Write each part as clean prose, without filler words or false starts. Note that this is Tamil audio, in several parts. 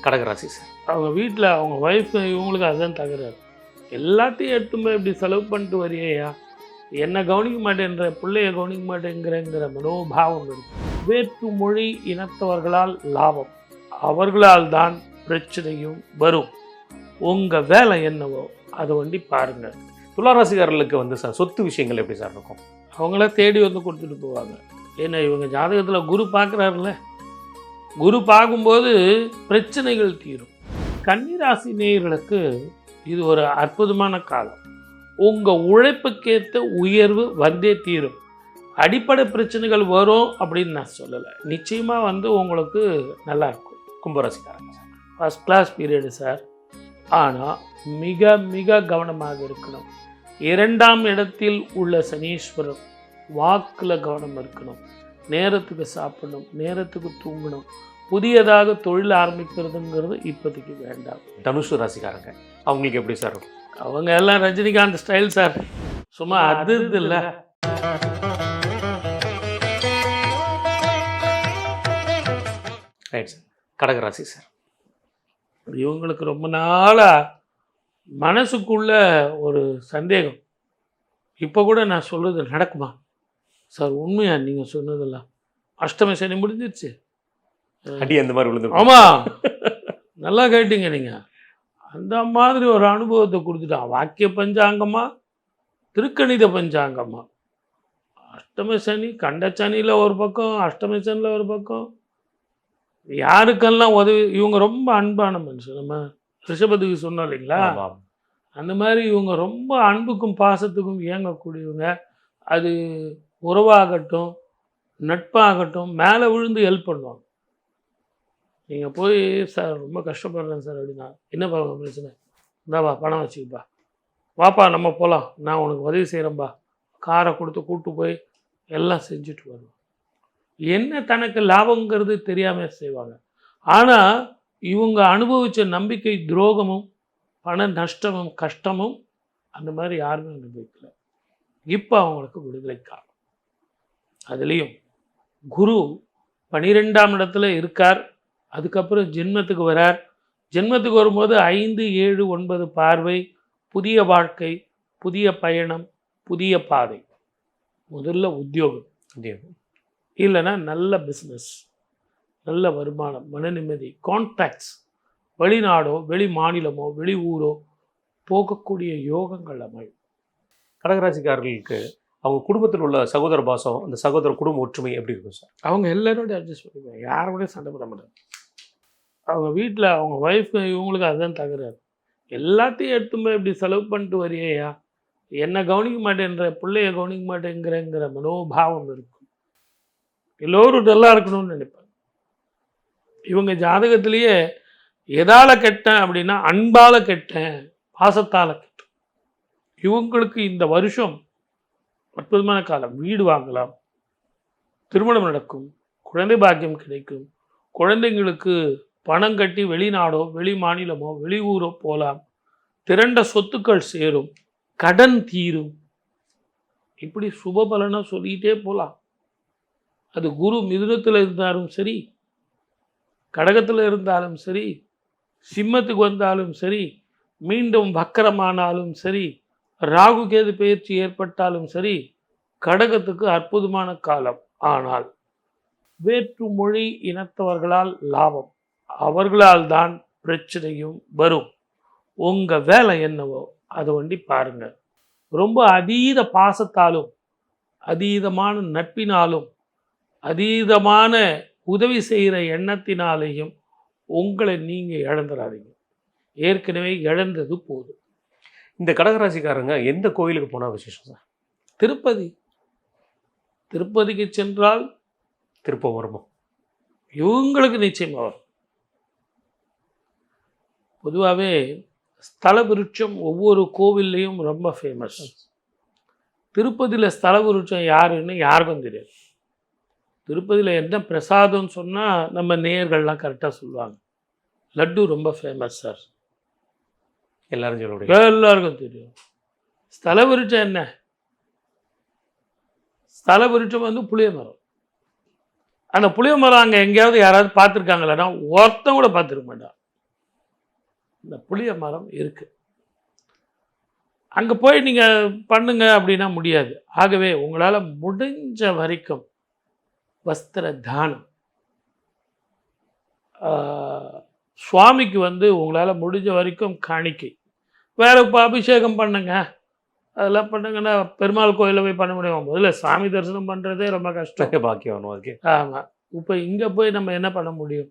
கடகராசி சார். அவங்க வீட்டில் அவங்க ஒய்ஃப் இவங்களுக்கு அதுதான் தகராறு. எல்லாத்தையும் எடுத்துமே இப்படி செலவு பண்ணிட்டு வரியா, என்னை கவனிக்க மாட்டேன்ற, பிள்ளைய கவனிக்க மாட்டேங்கிற மனோபாவம் இருக்கு. வேற்று மொழி இனத்தவர்களால் லாபம், அவர்களால் தான் பிரச்சனையும் வரும். உங்கள் வேலை என்னவோ அதை வண்டி பாருங்கள். துளாராசிக்காரர்களுக்கு வந்து சார் சொத்து விஷயங்கள் எப்படி சார் இருக்கும்? அவங்கள தேடி வந்து கொடுத்துட்டு போவாங்க. ஏன்னா இவங்க ஜாதகத்தில் குரு பார்க்குறாருல்ல, குரு பார்க்கும்போது பிரச்சனைகள் தீரும். கன்னிராசி நேயர்களுக்கு இது ஒரு அற்புதமான காலம். உங்கள் உழைப்புக்கேற்ற உயர்வு வந்தே தீரும். அடிப்படை பிரச்சனைகள் வரும் அப்படின்னு நான் சொல்லலை, நிச்சயமாக வந்து உங்களுக்கு நல்லாயிருக்கும். கும்பராசிக்காரங்க sir. First class period sir. ஆனால் மிக மிக கவனமாக இருக்கணும். 2ஆம் இடத்தில் உள்ள சனீஸ்வரர், வாக்கில் கவனம் இருக்கணும். நேரத்துக்கு சாப்பிடணும், நேரத்துக்கு தூங்கணும். புதியதாக தொழில் ஆரம்பிக்கிறதுங்கிறது இப்போதைக்கு வேண்டாம். தனுஷு ராசிக்காரங்க அவங்களுக்கு எப்படி சார் இருக்கும்? அவங்க எல்லாம் ரஜினிகாந்த் ஸ்டைல் சார், சும்மா அது இல்லை. Right sir. கடகராசி சார். இவங்களுக்கு ரொம்ப நாளாக மனசுக்குள்ள ஒரு சந்தேகம். இப்போ கூட நான் சொல்கிறது நடக்குமா சார்? உண்மையா நீங்கள் சொன்னதெல்லாம்? அஷ்டம சனி முடிஞ்சிருச்சு. அடி அந்த மாதிரி விழுந்து. ஆமாம், நல்லா கேட்டீங்க நீங்கள். அந்த மாதிரி ஒரு அனுபவத்தை கொடுத்துட்டான். வாக்கிய பஞ்சாங்கமா, திருக்கணித பஞ்சாங்கமா. அஷ்டம சனி, கண்ட சனியில் ஒரு பக்கம், அஷ்டம சனியில் ஒரு பக்கம். யாருக்கெல்லாம் உதவி. இவங்க ரொம்ப அன்பான மனுஷன். நம்ம ரிஷபத்துக்கு சொன்னோம் இல்லைங்களா, அந்த மாதிரி இவங்க ரொம்ப அன்புக்கும் பாசத்துக்கும் இயங்கக்கூடியவங்க. அது உறவாகட்டும், நட்பாகட்டும், மேலே விழுந்து ஹெல்ப் பண்ணுவாங்க. நீங்கள் போய் சார் ரொம்ப கஷ்டப்படுறேன் சார் அப்படின்னா, என்னப்பா பிரச்சனை, இந்தாப்பா பணம் வச்சுக்கப்பா, வாப்பா நம்ம போகலாம், நான் உனக்கு உதவி செய்கிறேன்ப்பா, காரை கொடுத்து கூப்பிட்டு போய் எல்லாம் செஞ்சுட்டு வருவோம். என்ன தனக்கு லாபங்கிறது தெரியாமல் செய்வாங்க. ஆனால் இவங்க அனுபவித்த நம்பிக்கை துரோகமும் பண நஷ்டமும் கஷ்டமும் அந்த மாதிரி யாருமே அனுபவிக்கல. இப்போ அவங்களுக்கு விடுதலை காலம். அதுலேயும் குரு 12ஆம் இடத்துல இருக்கார். அதுக்கப்புறம் ஜென்மத்துக்கு வரார். ஜென்மத்துக்கு வரும்போது 5, 7, 9 பார்வை, புதிய வாழ்க்கை, புதிய பயணம், புதிய பாதை. முதல்ல உத்தியோகம், இல்லைன்னா நல்ல பிஸ்னஸ், நல்ல வருமானம், மன நிம்மதி, கான்டாக்ட்ஸ், வெளிநாடோ வெளி மாநிலமோ வெளி ஊரோ போகக்கூடிய யோகங்கள் அமையும். கடகராசிக்காரர்களுக்கு அவங்க குடும்பத்தில் உள்ள சகோதர பாசம், அந்த சகோதர குடும்ப ஒற்றுமை எப்படி இருக்கும் சார்? அவங்க எல்லாரோட அட்ஜஸ்ட் பண்ணிக்குவாங்க, யாரோட சண்டை போட மாட்டாங்க. அவங்க வீட்டில் அவங்க ஒய்ஃப் இவங்களுக்கு அதுதான் தகராறு. எல்லாத்தையும் எடுத்துமே இப்படி செலவு பண்ணிட்டு வரியா, என்னை கவனிக்க மாட்டேன்ற, பிள்ளைய கவனிக்க மாட்டேங்கிற மனோபாவம் இருக்கும். எல்லோரும் நல்லா இருக்கணும்னு நினைப்பாங்க. இவங்க ஜாதகத்திலேயே எதால் கெட்டேன் அப்படின்னா அன்பால் கெட்டேன், பாசத்தால் கெட்டேன். இவங்களுக்கு இந்த வருஷம் அற்புதமான காலம். வீடு வாங்கலாம், திருமணம் நடக்கும், குழந்தை பாக்கியம் கிடைக்கும், குழந்தைங்களுக்கு பணம் கட்டி வெளிநாடோ வெளி மாநிலமோ வெளி ஊரோ போகலாம், திரண்ட சொத்துக்கள் சேரும், கடன் தீரும். இப்படி சுபபலனாக சொல்லிகிட்டே போகலாம். அது குரு மிதுனத்தில் இருந்தாலும் சரி, கடகத்தில் இருந்தாலும் சரி, சிம்மத்துக்கு வந்தாலும் சரி, மீண்டும் வக்கரமானாலும் சரி, ராகு கேது பயிற்சி ஏற்பட்டாலும் சரி, கடகத்துக்கு அற்புதமான காலம். ஆனால் வேற்று மொழி இனத்தவர்களால் லாபம், அவர்களால் தான் பிரச்சனையும் வரும். உங்கள் வேலை என்னவோ அதை வண்டி பாருங்கள். ரொம்ப அதீத பாசத்தாலும், அதீதமான நட்பினாலும், அதீதமான உதவி செய்கிற எண்ணத்தினாலேயும் உங்களை நீங்கள் இழந்துடாதீங்க. ஏற்கனவே இழந்தது போதும். இந்த கடகராசிக்காரங்க எந்த கோயிலுக்கு போனால் விசேஷம் சார்? திருப்பதி. திருப்பதிக்கு சென்றால் திருப்பம் வருமா? இவங்களுக்கு நிச்சயமாக வரும். பொதுவாகவே ஸ்தல விருட்சம் ஒவ்வொரு கோவில்லையும் ரொம்ப ஃபேமஸ். திருப்பதியில் ஸ்தல விருட்சம் யாருன்னு யாருக்கும் தெரியாது. திருப்பதியில் என்ன பிரசாதம்னு சொன்னால் நம்ம நேயர்கள்லாம் கரெக்டாக சொல்லுவாங்க. லட்டு ரொம்ப ஃபேமஸ் சார், எல்லாருக்கும் தெரியும். ஸ்தல விருட்சம் என்ன? ஸ்தல விருட்சம் வந்து புளிய மரம். அந்த புளிய மரம் அங்கே எங்கேயாவது யாராவது பார்த்துருக்காங்களா? ஒருத்தன் கூட பார்த்துருக்க மாட்டான். இந்த புளிய மரம் இருக்கு. அங்கே போய் நீங்கள் பண்ணுங்க அப்படின்னா முடியாது. ஆகவே உங்களால் முடிஞ்ச வரைக்கும் வஸ்திர தானம், சுவாமிக்கு வந்து உங்களால் முடிஞ்ச வரைக்கும் காணிக்கை, வேற இப்போ அபிஷேகம் பண்ணுங்க, அதெல்லாம் பண்ணுங்கன்னா பெருமாள் கோயிலில் போய் பண்ண முடியும். முதல்ல சாமி தரிசனம் பண்ணுறதே ரொம்ப கஷ்டம். பாக்கியம் அதுக்கு. ஆமாம். இப்போ இங்கே போய் நம்ம என்ன பண்ண முடியும்?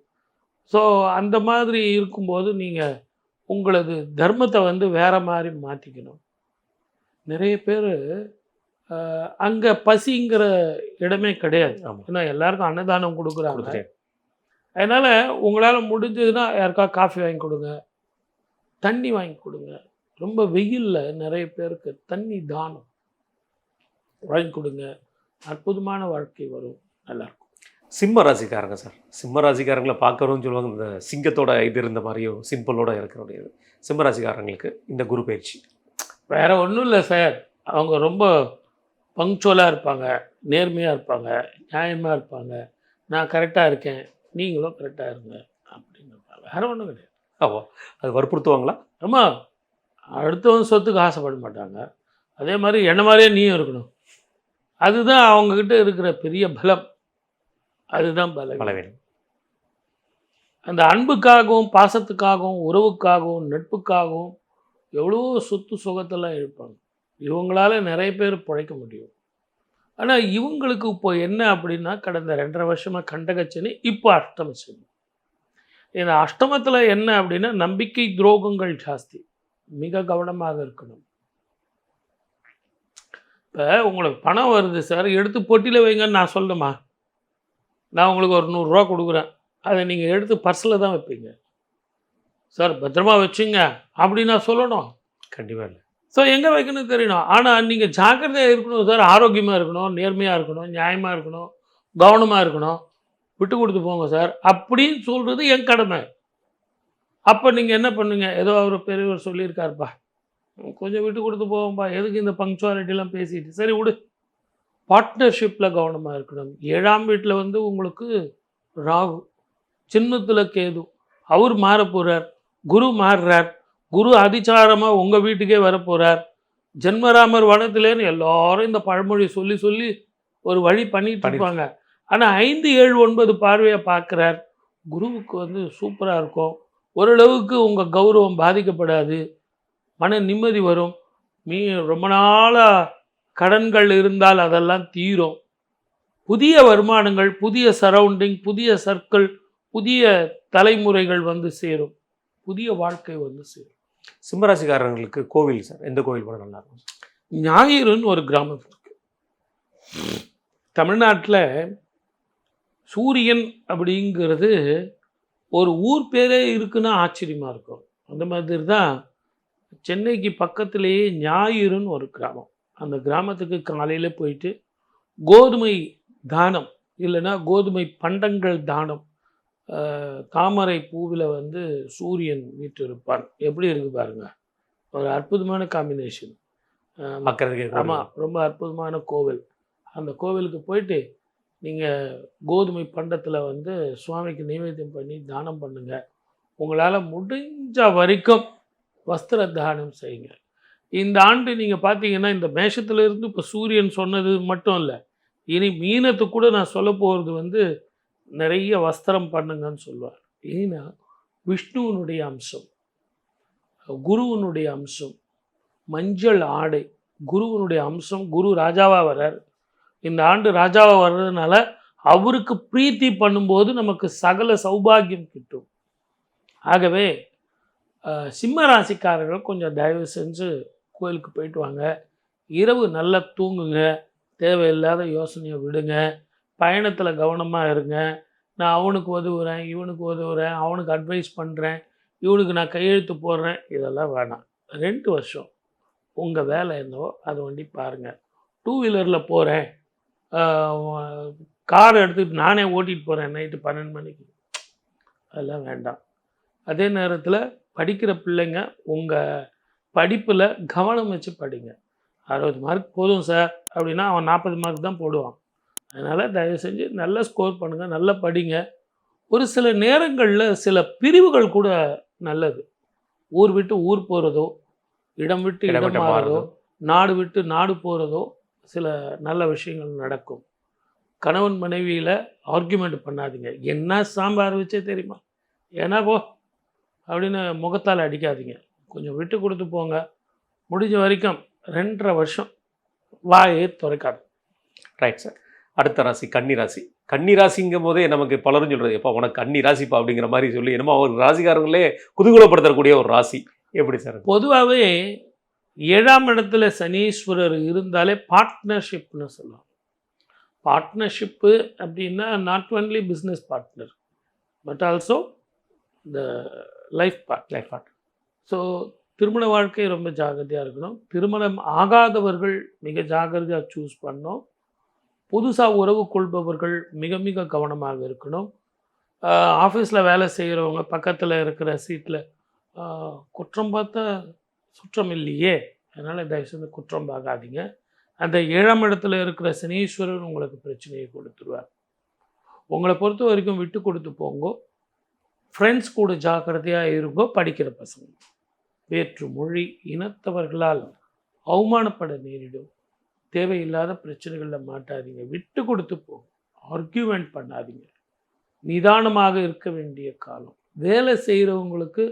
ஸோ அந்த மாதிரி இருக்கும்போது நீங்கள் உங்களது தர்மத்தை வந்து வேற மாதிரி மாற்றிக்கணும். நிறைய பேர் அங்கே பசிங்கிற இடமே கிடையாது. ஏன்னா எல்லாருக்கும் அன்னதானம் கொடுக்குறாங்க. அதனால் உங்களால் முடிஞ்சதுன்னா யாருக்கா காஃபி வாங்கி கொடுங்க, தண்ணி வாங்கி கொடுங்க. ரொம்ப வெயிலில் நிறைய பேருக்கு தண்ணி தானம் வாங்கி கொடுங்க. அற்புதமான வாழ்க்கை வரும், நல்லாயிருக்கும். சிம்ம ராசிக்காரங்க சார், சிம்ம ராசிக்காரங்களை பார்க்குறோன்னு சொல்லுவாங்க, இந்த சிங்கத்தோட இது இருந்த மாதிரியும் சிம்பிளோட இருக்கிற சிம்ம ராசிக்காரங்களுக்கு இந்த குரு பயிற்சி வேறு ஒன்றும் இல்லை சார். அவங்க ரொம்ப பங்க்சுவலாக இருப்பாங்க, நேர்மையாக இருப்பாங்க, நியாயமாக இருப்பாங்க. நான் கரெக்டாக இருக்கேன், நீங்களும் கரெக்டாக இருங்க அப்படின்னு இருப்பாங்க. வேறு ஒன்றும் கிடையாது. ஆமாம், அது வற்புறுத்துவாங்களா? ஆமாம், அடுத்தவன் சொத்துக்கு ஆசைப்பட மாட்டாங்க. அதே மாதிரி என்ன மாதிரியே நீயும் இருக்கணும். அதுதான் அவங்கக்கிட்ட இருக்கிற பெரிய பலம். அதுதான் பலவீனம். அந்த அன்புக்காகவும் பாசத்துக்காகவும் உறவுக்காகவும் நட்புக்காகவும் எவ்வளோ சொத்து சுகத்தெல்லாம் இருப்பாங்க. இவங்களால நிறைய பேர் பிழைக்க முடியும். ஆனால் இவங்களுக்கு இப்போ என்ன அப்படின்னா, கடந்த 2.5 வருஷமாக கண்டகச்சனி, இப்போ அஷ்டம சனி. இந்த அஷ்டமத்தில் என்ன அப்படின்னா, நம்பிக்கை துரோகங்கள் ஜாஸ்தி. மிக கவனமாக இருக்கணும். இப்போ உங்களுக்கு பணம் வருது சார், எடுத்து பொட்டியில் வைங்கன்னு நான் சொல்லணுமா? நான் உங்களுக்கு ஒரு 100 ரூபா கொடுக்குறேன், அதை நீங்கள் எடுத்து பர்ஸில் தான் வைப்பீங்க. சார் பத்திரமா வச்சுங்க அப்படி நான் சொல்லணும்? கண்டிப்பாக இல்லை. ஸோ எங்கே வைக்கணும் தெரியணும். ஆனால் நீங்கள் ஜாக்கிரதையாக இருக்கணும் சார். ஆரோக்கியமாக இருக்கணும், நேர்மையாக இருக்கணும், நியாயமாக இருக்கணும், கவனமாக இருக்கணும், விட்டு கொடுத்து போங்க சார் அப்படின்னு சொல்கிறது என் கடமை. அப்போ நீங்கள் என்ன பண்ணுங்க, ஏதோ அவர் பெரியவர் சொல்லியிருக்காருப்பா, கொஞ்சம் விட்டு கொடுத்து போவோம்ப்பா, எதுக்கு இந்த பங்க்சுவாலிட்டிலாம் பேசிட்டு, சரி விடு. பார்ட்னர்ஷிப்பில் கவனமாக இருக்கணும். 7ஆம் வீட்டில் வந்து உங்களுக்கு ராகு, சின்னத்தில் கேது, அவர் மாற போகிறார், குரு மாறுறார், குரு அதிச்சாரமாக உங்கள் வீட்டுக்கே வரப்போகிறார். ஜென்மராமர் வனத்திலேன்னு எல்லாரும் இந்த பழமொழி சொல்லி சொல்லி ஒரு வழி பண்ணிட்டு இருப்பாங்க. ஆனால் 5, 7, 9 பார்வையை பார்க்குறார். குருவுக்கு வந்து சூப்பராக இருக்கும். ஓரளவுக்கு உங்கள் கௌரவம் பாதிக்கப்படாது, மன நிம்மதி வரும். ரொம்ப நாளாக கடன்கள் இருந்தால் அதெல்லாம் தீரும். புதிய வருமானங்கள், புதிய சரௌண்டிங், புதிய சர்க்கிள், புதிய தலைமுறைகள் வந்து சேரும், புதிய வாழ்க்கை வந்து சேரும். சிம்மராசிக்காரங்களுக்கு கோவில் சார், எந்த கோவில் போனால் நல்லா இருக்கும்? ஞாயிறுன்னு ஒரு கிராமம் இருக்கு தமிழ்நாட்டில். சூரியன் அப்படிங்கிறது ஒரு ஊர் பேரே இருக்குன்னா ஆச்சரியமாக இருக்கும். அந்த மாதிரி தான் சென்னைக்கு பக்கத்திலேயே ஞாயிறுன்னு ஒரு கிராமம். அந்த கிராமத்துக்கு காலையில் போயிட்டு கோதுமை தானம், இல்லைன்னா கோதுமை பண்டங்கள் தானம், தாமரை பூவில் வந்து சூரியன் வீட்டு இருப்பான். எப்படி இருக்குது பாருங்க, ஒரு அற்புதமான காம்பினேஷன். ஆமாம், ரொம்ப அற்புதமான கோவில். அந்த கோவிலுக்கு போயிட்டு நீங்கள் கோதுமை பண்டத்தில் வந்து சுவாமிக்கு நைவேத்தியம் பண்ணி தானம் பண்ணுங்க. உங்களால் முடிஞ்ச வரைக்கும் வஸ்திர தானம் செய்யுங்க. இந்த ஆண்டு நீங்கள் பார்த்தீங்கன்னா, இந்த மேஷத்துலேருந்து இப்போ சூரியன் சொன்னது மட்டும் இல்லை, இனி மீனத்துக்கு கூட நான் சொல்ல போகிறது வந்து நிறைய வஸ்திரம் பண்ணுங்கன்னு சொல்லுவார். ஏன்னா விஷ்ணுவனுடைய அம்சம், குருவனுடைய அம்சம், மஞ்சள் ஆடை குருவனுடைய அம்சம். குரு ராஜாவாக வர்றார். இந்த ஆண்டு ராஜாவாக வர்றதுனால அவருக்கு பிரீத்தி பண்ணும்போது நமக்கு சகல சௌபாகியம் கிட்டும். ஆகவே சிம்ம ராசிக்காரர்கள் கொஞ்சம் தயவு செஞ்சு கோயிலுக்கு போயிட்டு வாங்க. இரவு நல்லா தூங்குங்க, தேவையில்லாத யோசனையை விடுங்க, பயணத்தில் கவனமாக இருங்க. நான் அவனுக்கு உதவுறேன், இவனுக்கு உதவுறேன், அவனுக்கு அட்வைஸ் பண்ணுறேன், இவனுக்கு நான் கையெழுத்து போடுறேன், இதெல்லாம் வேணாம். 2 வருஷம் உங்கள் வேலை என்னவோ அதை வண்டி பாருங்கள். 2 வீலரில் போகிறேன், கார் எடுத்துகிட்டு நானே ஓட்டிகிட்டு போகிறேன் நைட்டு 12 மணிக்கு, அதெல்லாம் வேண்டாம். அதே நேரத்தில் படிக்கிற பிள்ளைங்க உங்கள் படிப்பில் கவனம் வச்சு படிங்க. 60 மார்க் போதும் சார் அப்படின்னா அவன் 40 மார்க் தான் போடுவான். அதனால் தயவு செஞ்சு நல்லா ஸ்கோர் பண்ணுங்கள், நல்லா படிங்க. ஒரு சில நேரங்களில் சில பிரிவுகள் கூட நல்லது. ஊர் விட்டு ஊர் போகிறதோ, இடம் விட்டு இடம் இடப்பட்ட மாறுறதோ, மாறுது. நாடு விட்டு நாடு போகிறதோ சில நல்ல விஷயங்கள் நடக்கும். கணவன் மனைவியில் ஆர்கியூமெண்ட் பண்ணாதீங்க. என்ன சாம்பார் வச்சே தெரியுமா, ஏன்னா போ அப்படின்னு முகத்தால் அடிக்காதீங்க. கொஞ்சம் விட்டு கொடுத்து போங்க. முடிஞ்ச வரைக்கும் 2.5 வருஷம் வாயே திறக்காது. Right sir. அடுத்த ராசி கன்னி ராசி. கன்னி ராசிங்கும் போதே நமக்கு பலரும் சொல்கிறது, எப்போ உனக்கு கன்னி ராசிப்பா அப்படிங்கிற மாதிரி சொல்லி என்னமோ ஒரு ராசிக்காரங்களே குதூகலப்படுத்தக்கூடிய ஒரு ராசி. எப்படி சார்? பொதுவாகவே 7ஆம் இடத்துல சனீஸ்வரர் இருந்தாலே பார்ட்னர்ஷிப்னு சொல்லலாம். பார்ட்னர்ஷிப்பு அப்படின்னா not only business partner but also the life partner. So திருமண வாழ்க்கை ரொம்ப ஜாகிரதையாக இருக்கணும். திருமணம் ஆகாதவர்கள் மிக ஜாகிரதையாக சூஸ் பண்ணணும். புதுசாக உறவு கொள்பவர்கள் மிக மிக கவனமாக இருக்கணும். ஆஃபீஸில் வேலை செய்கிறவங்க பக்கத்தில் இருக்கிற சீட்டில் குற்றம் பார்த்தா சுற்றம் இல்லையே, அதனால் தயவுசெய்து குற்றம் பார்க்காதீங்க. அந்த 7ஆம் இடத்துல இருக்கிற சனீஸ்வரர் உங்களுக்கு பிரச்சனையை கொடுத்துருவார். உங்களை பொறுத்த வரைக்கும் விட்டு கொடுத்து போங்கோ. ஃப்ரெண்ட்ஸ் கூட ஜாக்கிரதையாக இருங்கோ. படிக்கிற பசங்க வேற்று மொழி இனத்தவர்களால் அவமானப்பட நேரிடும். தேவையில்லாத பிரச்சனைகளில் மாட்டாதீங்க. விட்டு கொடுத்து போங்க. ஆர்கியூமெண்ட் பண்ணாதீங்க. நிதானமாக இருக்க வேண்டிய காலம். வேலை செய்கிறவங்களுக்கு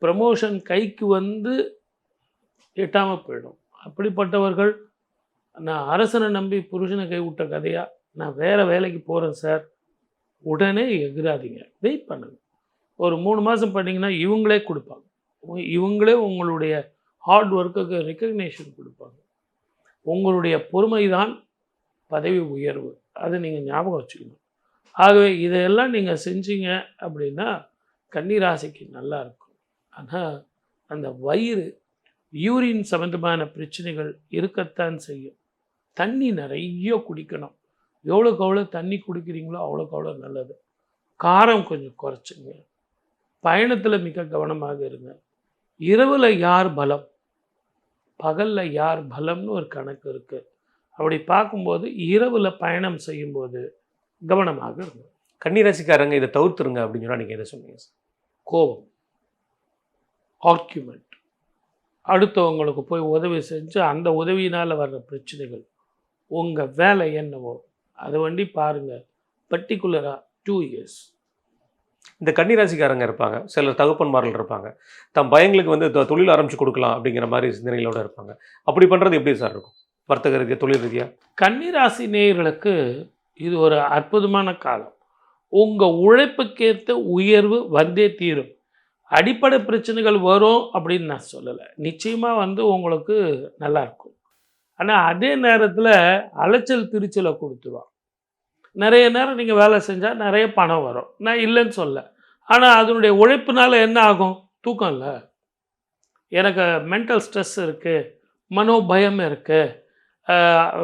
ப்ரமோஷன் கைக்கு வந்து எட்டாமல் போயிடும். அப்படிப்பட்டவர்கள், நான் அரசனை நம்பி புருஷனை கைவிட்ட கதையாக நான் வேறு வேலைக்கு போகிறேன் சார், உடனே எகிராதீங்க. வெயிட் பண்ணுங்கள். ஒரு 3 மாதம் பண்ணிங்கன்னா இவங்களே கொடுப்பாங்க. இவங்களே உங்களுடைய ஹார்ட் ஒர்க்குக்கு ரெக்கக்னேஷன் கொடுப்பாங்க. உங்களுடைய பொறுமை தான் பதவி உயர்வு. அதை நீங்கள் ஞாபகம் வச்சுக்கணும். ஆகவே இதையெல்லாம் நீங்கள் செஞ்சீங்க அப்படின்னா கன்னி ராசிக்கு நல்லா இருக்கும். ஆனால் அந்த வயிறு யூரின் சம்மந்தமான பிரச்சனைகள் இருக்கத்தான் செய்யும். தண்ணி நிறைய குடிக்கணும். எவ்வளோக்கு எவ்வளோ தண்ணி குடிக்கிறீங்களோ அவ்வளோக்கு அவ்வளோ நல்லது. காரம் கொஞ்சம் குறைச்சிங்க. பயணத்தில் மிக கவனமாக இருங்க. இரவில் யார் பலம், பகலில் யார் பலம்னு ஒரு கணக்கு இருக்குது. அப்படி பார்க்கும்போது இரவில் பயணம் செய்யும்போது கவனமாக இருங்க. கன்னி ராசிக்காரங்க இதை தவிர்த்துருங்க அப்படின்னு சொன்னால் நீங்கள் எதை சொன்னீங்க சார்? கோபம், ஆர்கியூமெண்ட், அடுத்தவங்களுக்கு போய் உதவி செஞ்சு அந்த உதவியினால் வர்ற பிரச்சனைகள். உங்கள் வேலை என்னவோ அதை வண்டி பாருங்கள். பர்டிகுலராக 2 இயர்ஸ். இந்த கன்னி ராசிக்காரங்க இருப்பாங்க, சிலர் தகப்பன்மார்கள் இருப்பாங்க, தம் பையங்களுக்கு வந்து தொழில் ஆரம்பித்து கொடுக்கலாம் அப்படிங்கிற மாதிரி சிந்தனைகளோடு இருப்பாங்க. அப்படி பண்ணுறது எப்படி சார் இருக்கும் வர்த்தக ரீதியாக, தொழில் ரீதியாக? கன்னி ராசி நேயர்களுக்கு இது ஒரு அற்புதமான காலம். உங்கள் உழைப்புக்கேற்ற உயர்வு வந்தே தீரும். அடிப்படை பிரச்சனைகள் வரும் அப்படின்னு நான் சொல்லலை. நிச்சயமாக வந்து உங்களுக்கு நல்லாயிருக்கும். ஆனால் அதே நேரத்தில் அலைச்சல் திருச்சலை கொடுத்துருவான். நிறைய நேரம் நீங்கள் வேலை செஞ்சால் நிறைய பணம் வரும், நான் இல்லைன்னு சொல்ல. ஆனால் அதனுடைய உழைப்புனால என்ன ஆகும்? தூக்கம் இல்லை, எனக்கு மென்டல் ஸ்ட்ரெஸ் இருக்குது, மனோபயம் இருக்குது,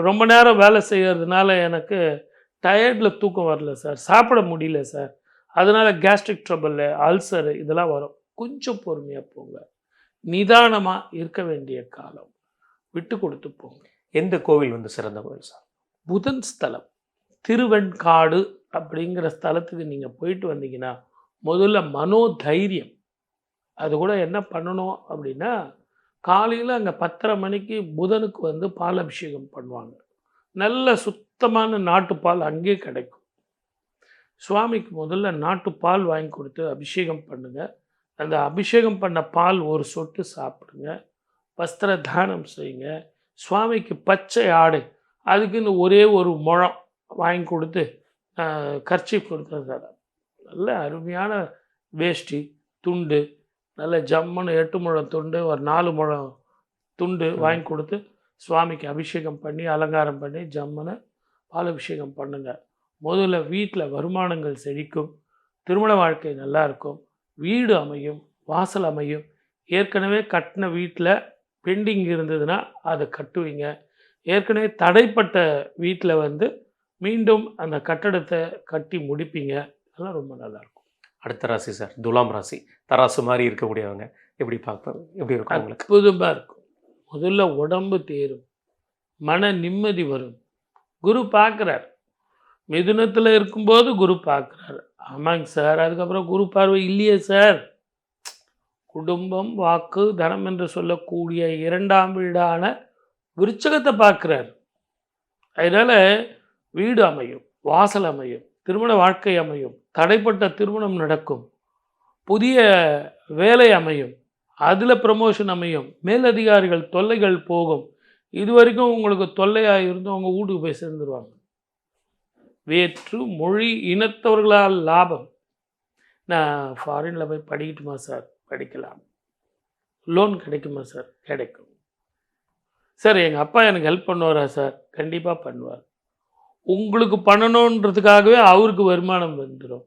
ரொம்ப நேரம் வேலை செய்கிறதுனால எனக்கு டயர்டில் தூக்கம் வரல சார், சாப்பிட முடியல சார், அதனால் கேஸ்ட்ரிக் ட்ரபிள், அல்சரு இதெல்லாம் வரும். கொஞ்சம் பொறுமையாக போங்க. நிதானமாக இருக்க வேண்டிய காலம். விட்டு கொடுத்து போங்க. எந்த கோவில் வந்து சிறந்த கோவில் சார்? புதன் ஸ்தலம் திருவெண்காடு அப்படிங்கிற ஸ்தலத்துக்கு நீங்கள் போயிட்டு வந்தீங்கன்னா முதல்ல மனோதைரியம். அது கூட என்ன பண்ணணும் அப்படின்னா, காலையில் அங்கே 10:30 மணிக்கு புதனுக்கு வந்து பால் அபிஷேகம் பண்ணுவாங்க. நல்ல சுத்தமான நாட்டுப்பால் அங்கே கிடைக்கும். சுவாமிக்கு முதல்ல நாட்டுப்பால் வாங்கி கொடுத்து அபிஷேகம் பண்ணுங்கள். அந்த அபிஷேகம் பண்ண பால் ஒரு சொட்டு சாப்பிடுங்க. வஸ்திர தானம் செய்யுங்க. சுவாமிக்கு பச்சை ஆடை, அதுக்குன்னு ஒரே ஒரு முழம் வாங்கி கொடுத்து கர்ச்சீஃப் கொடுத்துருந்தார். நல்ல அருமையான வேஷ்டி துண்டு, நல்ல ஜம்முன்னு 8 முழம் துண்டு, ஒரு 4 முழம் துண்டு வாங்கி கொடுத்து சுவாமிக்கு அபிஷேகம் பண்ணி அலங்காரம் பண்ணி ஜம்முன்னு பால் அபிஷேகம் பண்ணுங்கள். முதல்ல வீட்டில் வருமானங்கள் செழிக்கும். திருமண வாழ்க்கை நல்லா இருக்கும். வீடு அமையும், வாசல் அமையும். ஏற்கனவே கட்டின வீட்டில் பெண்டிங் இருந்ததுன்னா அதை கட்டுவீங்க. ஏற்கனவே தடைப்பட்ட வீட்டில் வந்து மீண்டும் அந்த கட்டடத்தை கட்டி முடிப்பீங்க. அதெல்லாம் ரொம்ப நல்லாயிருக்கும். அடுத்த ராசி சார் துலாம் ராசி. தராசு மாதிரி இருக்கக்கூடியவங்க எப்படி பார்ப்பது, எப்படி இருக்கும் உங்களுக்கு? அற்புதமாக இருக்கும். முதல்ல உடம்பு தேரும், மன நிம்மதி வரும். குரு பார்க்குறார். மிதுனத்தில் இருக்கும்போது குரு பார்க்குறாரு. ஆமாங்க சார். அதுக்கப்புறம் குரு பார்வை இல்லையே சார். குடும்பம், வாக்கு, தனம் என்று சொல்லக்கூடிய 2ஆம் வீடான விருச்சகத்தை பார்க்குறார். அதனால் வீடு அமையும், வாசல் அமையும், திருமண வாழ்க்கை அமையும், தடைப்பட்ட திருமணம் நடக்கும், புதிய வேலை அமையும், அதில் ப்ரமோஷன் அமையும், மேலதிகாரிகள் தொல்லைகள் போகும். இது வரைக்கும் உங்களுக்கு தொல்லையாக இருந்தும் அவங்க வீட்டுக்கு போய் சேர்ந்துருவாங்க. வேற்று மொழி இனத்தவர்களால் லாபம். நான் ஃபாரினில் போய் படிக்கட்டுமா சார்? படிக்கலாம். லோன் கிடைக்குமா சார்? கிடைக்கும். சார் எங்கள் அப்பா எனக்கு ஹெல்ப் பண்ணுவாரா சார்? கண்டிப்பாக பண்ணுவார். உங்களுக்கு பண்ணணுன்றதுக்காகவே அவருக்கு வருமானம் வந்துடும்.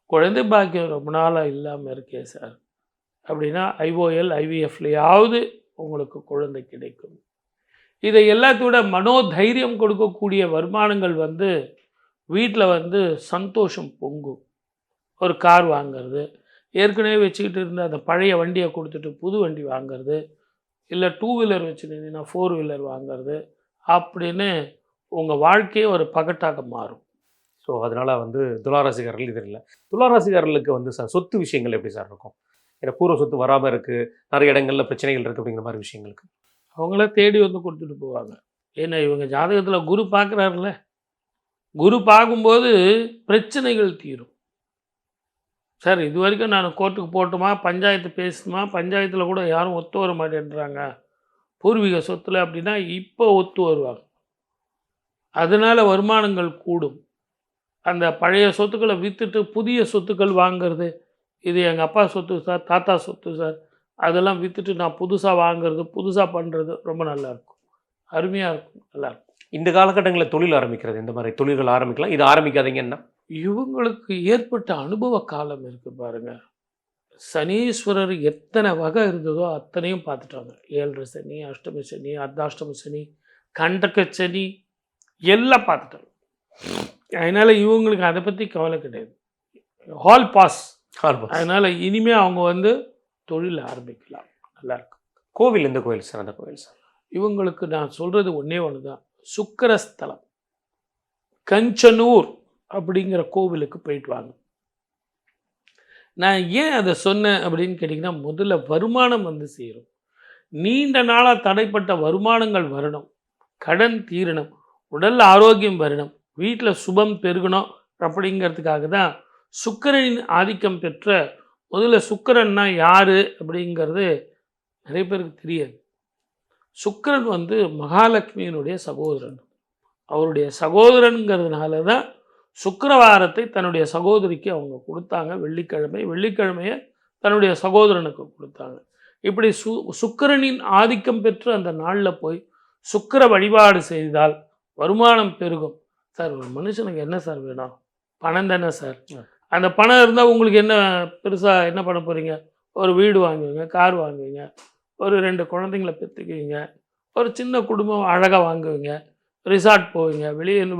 குழந்தை பாக்கியம் ரொம்ப நாளாக இல்லாமல் இருக்கே சார் அப்படின்னா IOL IVFலையாவது உங்களுக்கு குழந்தை கிடைக்கும். இதை எல்லாத்தோட மனோதைரியம் கொடுக்கக்கூடிய வருமானங்கள் வந்து வீட்டில் சந்தோஷம் பொங்கும். ஒரு கார் வாங்கிறது, ஏற்கனவே வச்சுக்கிட்டு இருந்த அந்த பழைய வண்டியை கொடுத்துட்டு புது வண்டி வாங்கிறது, இல்லை 2 வீலர் வச்சுருந்தீங்கன்னா 4 வீலர் வாங்கிறது, அப்படின்னு உங்கள் வாழ்க்கையே ஒரு பகட்டாக மாறும். ஸோ அதனால் துளாராசிக்காரர்கள் இது இல்லை. துளாராசிக்காரர்களுக்கு சார் சொத்து விஷயங்கள் எப்படி சார் இருக்கும்? ஏன்னா பூர்வ சொத்து வராமல் இருக்குது, நிறைய இடங்களில் பிரச்சனைகள் இருக்குது அப்படிங்கிற மாதிரி விஷயங்களுக்கு அவங்கள தேடி கொடுத்துட்டு போவாங்க. ஏன்னா இவங்க ஜாதகத்தில் குரு பார்க்குறாருல, குரு பார்க்கும்போது பிரச்சனைகள் தீரும். சார் இது வரைக்கும் நான் கோர்ட்டுக்கு போட்டுமா, பஞ்சாயத்து பேசணுமா, பஞ்சாயத்தில் கூட யாரும் ஒத்து வர மாட்டேன்றாங்க பூர்வீக சொத்தில் அப்படின்னா இப்போ ஒத்து வருவாங்க. அதனால் வருமானங்கள் கூடும். அந்த பழைய சொத்துக்களை விற்றுட்டு புதிய சொத்துக்கள் வாங்கிறது, இது எங்கள் அப்பா சொத்து சார், தாத்தா சொத்து சார், அதெல்லாம் விற்றுட்டு நான் புதுசாக வாங்கிறது, புதுசாக பண்ணுறது ரொம்ப நல்லாயிருக்கும், அருமையாக இருக்கும், நல்லாயிருக்கும். இந்த காலகட்டங்களில் தொழில் ஆரம்பிக்கிறது, இந்த மாதிரி தொழில்கள் ஆரம்பிக்கலாம். இது ஆரம்பிக்காதீங்கன்னா இவங்களுக்கு ஏற்பட்ட அனுபவ காலம் இருக்குது பாருங்கள். சனீஸ்வரர் எத்தனை வகை இருந்ததோ அத்தனையும் பார்த்துட்டாங்க. 7.5 சனி, அஷ்டமி சனி, அர்த்தாஷ்டம சனி, கண்டக சனி எல்லாம் பார்த்துட்டாங்க. அதனால் இவங்களுக்கு அதை பற்றி கவலை கிடையாது. Hall pass. அதனால் இனிமேல் அவங்க தொழில் ஆரம்பிக்கலாம். நல்லாயிருக்கு. கோவில் எந்த கோவில் சார்? அந்த கோவில் சார் இவங்களுக்கு நான் சொல்கிறது ஒன்றே ஒன்று தான். சுக்கிரஸ்தலம் கஞ்சனூர் அப்படிங்கிற கோவிலுக்கு போயிட்டு வாங்க. நான் ஏன் அதை சொன்னேன் அப்படின்னு கேட்டிங்கன்னா, முதல்ல வருமானம் சேரும். நீண்ட நாளாக தடைப்பட்ட வருமானங்கள் வரணும், கடன் தீரணும், உடல் ஆரோக்கியம் வரணும், வீட்டில் சுபம் பெருகணும் அப்படிங்கிறதுக்காக தான் சுக்கிரனின் ஆதிக்கம் பெற்ற முதல்ல சுக்கிரன்னா யார் அப்படிங்கிறது நிறைய பேருக்கு தெரியாது. சுக்கிரன் மகாலட்சுமியினுடைய சகோதரன். அவருடைய சகோதரனுங்கிறதுனால தான் சுக்கிரவாரத்தை தன்னுடைய சகோதரிக்கு அவங்க கொடுத்தாங்க. வெள்ளிக்கிழமையை தன்னுடைய சகோதரனுக்கு கொடுத்தாங்க. இப்படி சுக்கிரனின் ஆதிக்கம் பெற்று அந்த நாளில் போய் சுக்கிர வழிபாடு செய்தால் வருமானம் பெருகும். சார் ஒரு மனுஷனுக்கு என்ன சார் வேணும்? பணம் தானே சார். அந்த பணம் இருந்தால் உங்களுக்கு என்ன பெருசாக என்ன பண்ண போகிறீங்க? ஒரு வீடு வாங்குவீங்க, கார் வாங்குவீங்க, ஒரு 2 குழந்தைங்களை பெற்றுக்குவீங்க, ஒரு சின்ன குடும்பம் அழகாக வாங்குவீங்க, ரிசார்ட் போவீங்க,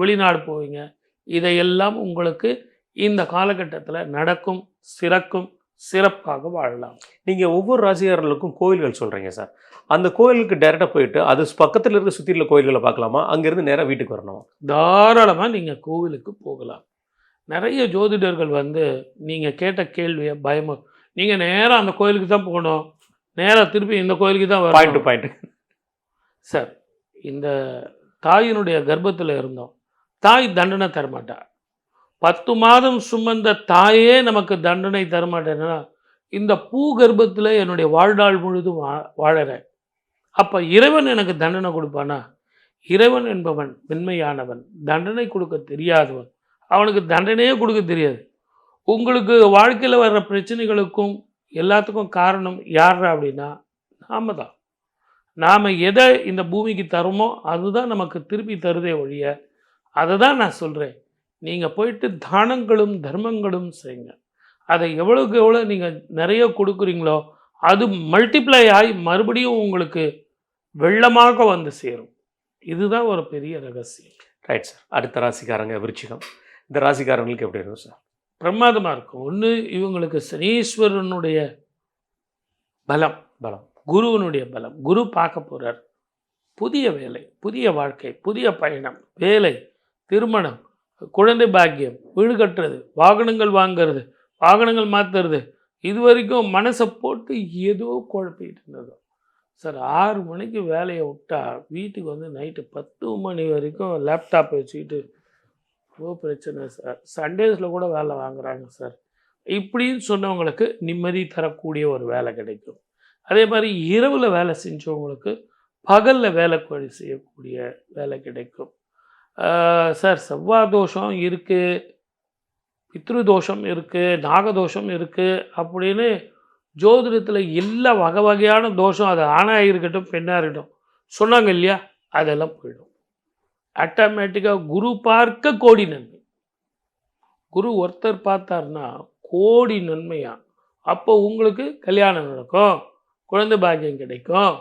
வெளிநாடு போவீங்க. இதையெல்லாம் உங்களுக்கு இந்த காலகட்டத்தில் நடக்கும், சிறப்பாக வாழலாம். நீங்கள் ஒவ்வொரு ராசிக்காரர்களுக்கும் கோயில்கள் சொல்கிறீங்க சார். அந்த கோயிலுக்கு டைரெக்டாக போயிட்டு அது பக்கத்தில் இருக்க சுற்றியுள்ள கோயில்களை பார்க்கலாமா? அங்கேருந்து நேராக வீட்டுக்கு வரணுமா? தாராளமாக நீங்கள் கோவிலுக்கு போகலாம். நிறைய ஜோதிடர்கள் நீங்கள் கேட்ட கேள்வியை பயமாக, நீங்கள் நேராக அந்த கோயிலுக்கு தான் போகணும், நேராக திருப்பி இந்த கோயிலுக்கு தான் வரும். பாயிண்ட் சார், இந்த தாயினுடைய கர்ப்பத்தில் இருந்தோம், தாய் தண்டனை தரமாட்டா. 10 மாதம் சுமந்த தாயே நமக்கு தண்டனை தரமாட்டேன்னா இந்த பூ கர்ப்பத்தில் என்னுடைய வாழ்நாள் முழுதும் வாழறேன். அப்போ இறைவன் எனக்கு தண்டனை கொடுப்பானா? இறைவன் என்பவன் மென்மையானவன், தண்டனை கொடுக்க தெரியாதவன். அவனுக்கு தண்டனையே கொடுக்க தெரியாது. உங்களுக்கு வாழ்க்கையில் வர்ற பிரச்சனைகளுக்கும் எல்லாத்துக்கும் காரணம் யார் அப்படின்னா நாம தான். நாம் எதை இந்த பூமிக்கு தரோமோ அதுதான் நமக்கு திருப்பி தருதே ஒழிய, அதை தான் நான் சொல்கிறேன். நீங்கள் போயிட்டு தானங்களும் தர்மங்களும் செய்யுங்க. அதை எவ்வளோக்கு எவ்வளோ நீங்கள் நிறைய கொடுக்குறீங்களோ அது மல்டிப்ளை ஆகி மறுபடியும் உங்களுக்கு வெள்ளமாக சேரும். இதுதான் ஒரு பெரிய ரகசியம். Right sir. அடுத்த ராசிக்காரங்க விருச்சிகம். இந்த ராசிக்காரங்களுக்கு எப்படி இருக்கும் சார்? பிரமாதமாக இருக்கும். ஒன்று, இவங்களுக்கு சனீஸ்வரனுடைய பலம், குருவனுடைய பலம். குரு பார்க்க போகிறார். புதிய வேலை, புதிய வாழ்க்கை, புதிய பயணம், வேலை, திருமணம், குழந்தை பாக்கியம், வீடு கட்டுறது, வாகனங்கள் வாங்கிறது, வாகனங்கள் மாற்றுறது, இது வரைக்கும் மனசை போட்டு ஏதோ குழப்பிட்டு இருந்தது. சார் 6 மணிக்கு வேலையை விட்டா வீட்டுக்கு வந்து நைட்டு 10 மணி வரைக்கும் லேப்டாப் வச்சுக்கிட்டு ரொம்ப பிரச்சனை சார். சண்டேஸில் கூட வேலை வாங்குறாங்க சார். இப்படின்னு சொன்னவங்களுக்கு நிம்மதி தரக்கூடிய ஒரு வேலை கிடைக்கும். அதே மாதிரி இரவில் வேலை செஞ்சவங்களுக்கு பகலில் வேலை செய்யக்கூடிய வேலை கிடைக்கும். சார் செவ்வாய் தோஷம் இருக்குது, பித்ரு தோஷம் இருக்குது, நாகதோஷம் இருக்குது அப்படின்னு ஜோதிடத்தில் எல்லா வகை வகையான தோஷம், அது ஆணாக இருக்கட்டும் பெண்ணாக இருக்கட்டும் சொன்னாங்க இல்லையா, அதெல்லாம் போயிடும். ஆட்டோமேட்டிக்காக குரு பார்க்க கோடி நன்மை. குரு ஒருத்தர் பார்த்தாருன்னா கோடி நன்மையா. அப்போ உங்களுக்கு கல்யாணம் நடக்கும், குழந்தை பாக்கியம் கிடைக்கும்,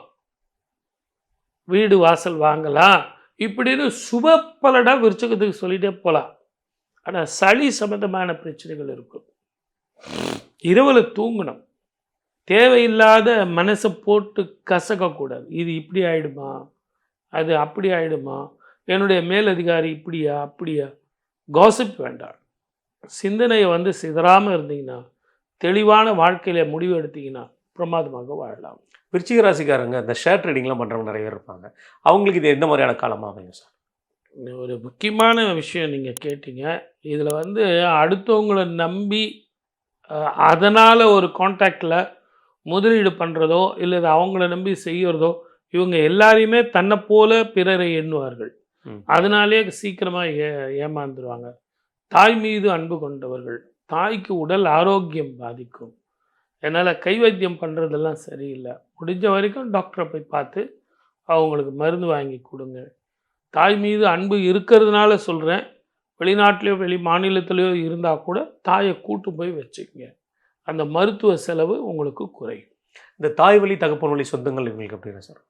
வீடு வாசல் வாங்கலாம், இப்படின்னு சுப பலனாக விருச்சகத்துக்கு சொல்லிகிட்டே போகலாம். ஆனால் சளி சம்மந்தமான பிரச்சனைகள் இருக்கும். இரவில் தூங்கணும், தேவையில்லாத மனசை போட்டு கசக்கக்கூடாது. இது இப்படி ஆகிடுமா, அது அப்படி ஆகிடுமா, என்னுடைய மேலதிகாரி இப்படியா அப்படியா, காசிப் வேண்டாம். சிந்தனையை வந்து சிதறாமல் இருந்தீங்கன்னா, தெளிவான வாழ்க்கையில் முடிவு எடுத்தீங்கன்னா பிரமாதமாக வாழலாம். விருச்சிக ராசிக்காரங்க இந்த ஷேர் ட்ரேடிங்லாம் பண்ணுறவங்க நிறைய பேர் இருப்பாங்க. அவங்களுக்கு இது எந்த மாதிரியான காலமாக அமையும் சார்? ஒரு முக்கியமான விஷயம் நீங்கள் கேட்டீங்க. இதில் வந்து அடுத்தவங்களை நம்பி அதனால் ஒரு கான்டாக்டில் முதலீடு பண்ணுறதோ இல்லை அவங்கள நம்பி செய்கிறதோ, இவங்க எல்லாரையுமே தன்னை போல பிறரை எண்ணுவார்கள். அதனாலே சீக்கிரமாக ஏமாந்துருவாங்க. தாய் மீது அன்பு கொண்டவர்கள், தாய்க்கு உடல் ஆரோக்கியம் பாதிக்கும். அதனால் கை வைத்தியம் பண்ணுறதெல்லாம் சரியில்லை. முடிஞ்ச வரைக்கும் டாக்டரை போய் பார்த்து அவங்களுக்கு மருந்து வாங்கி கொடுங்க. தாய் மீது அன்பு இருக்கிறதுனால சொல்கிறேன், வெளிநாட்டிலையோ வெளி மாநிலத்திலையோ இருந்தால் கூட தாயை கூட்டு போய் வச்சுக்கங்க. அந்த மருத்துவ செலவு உங்களுக்கு குறையும். இந்த தாய் வழி தகப்பன் வழி சொந்தங்கள் இவங்களுக்கு எப்படின்னா சார்?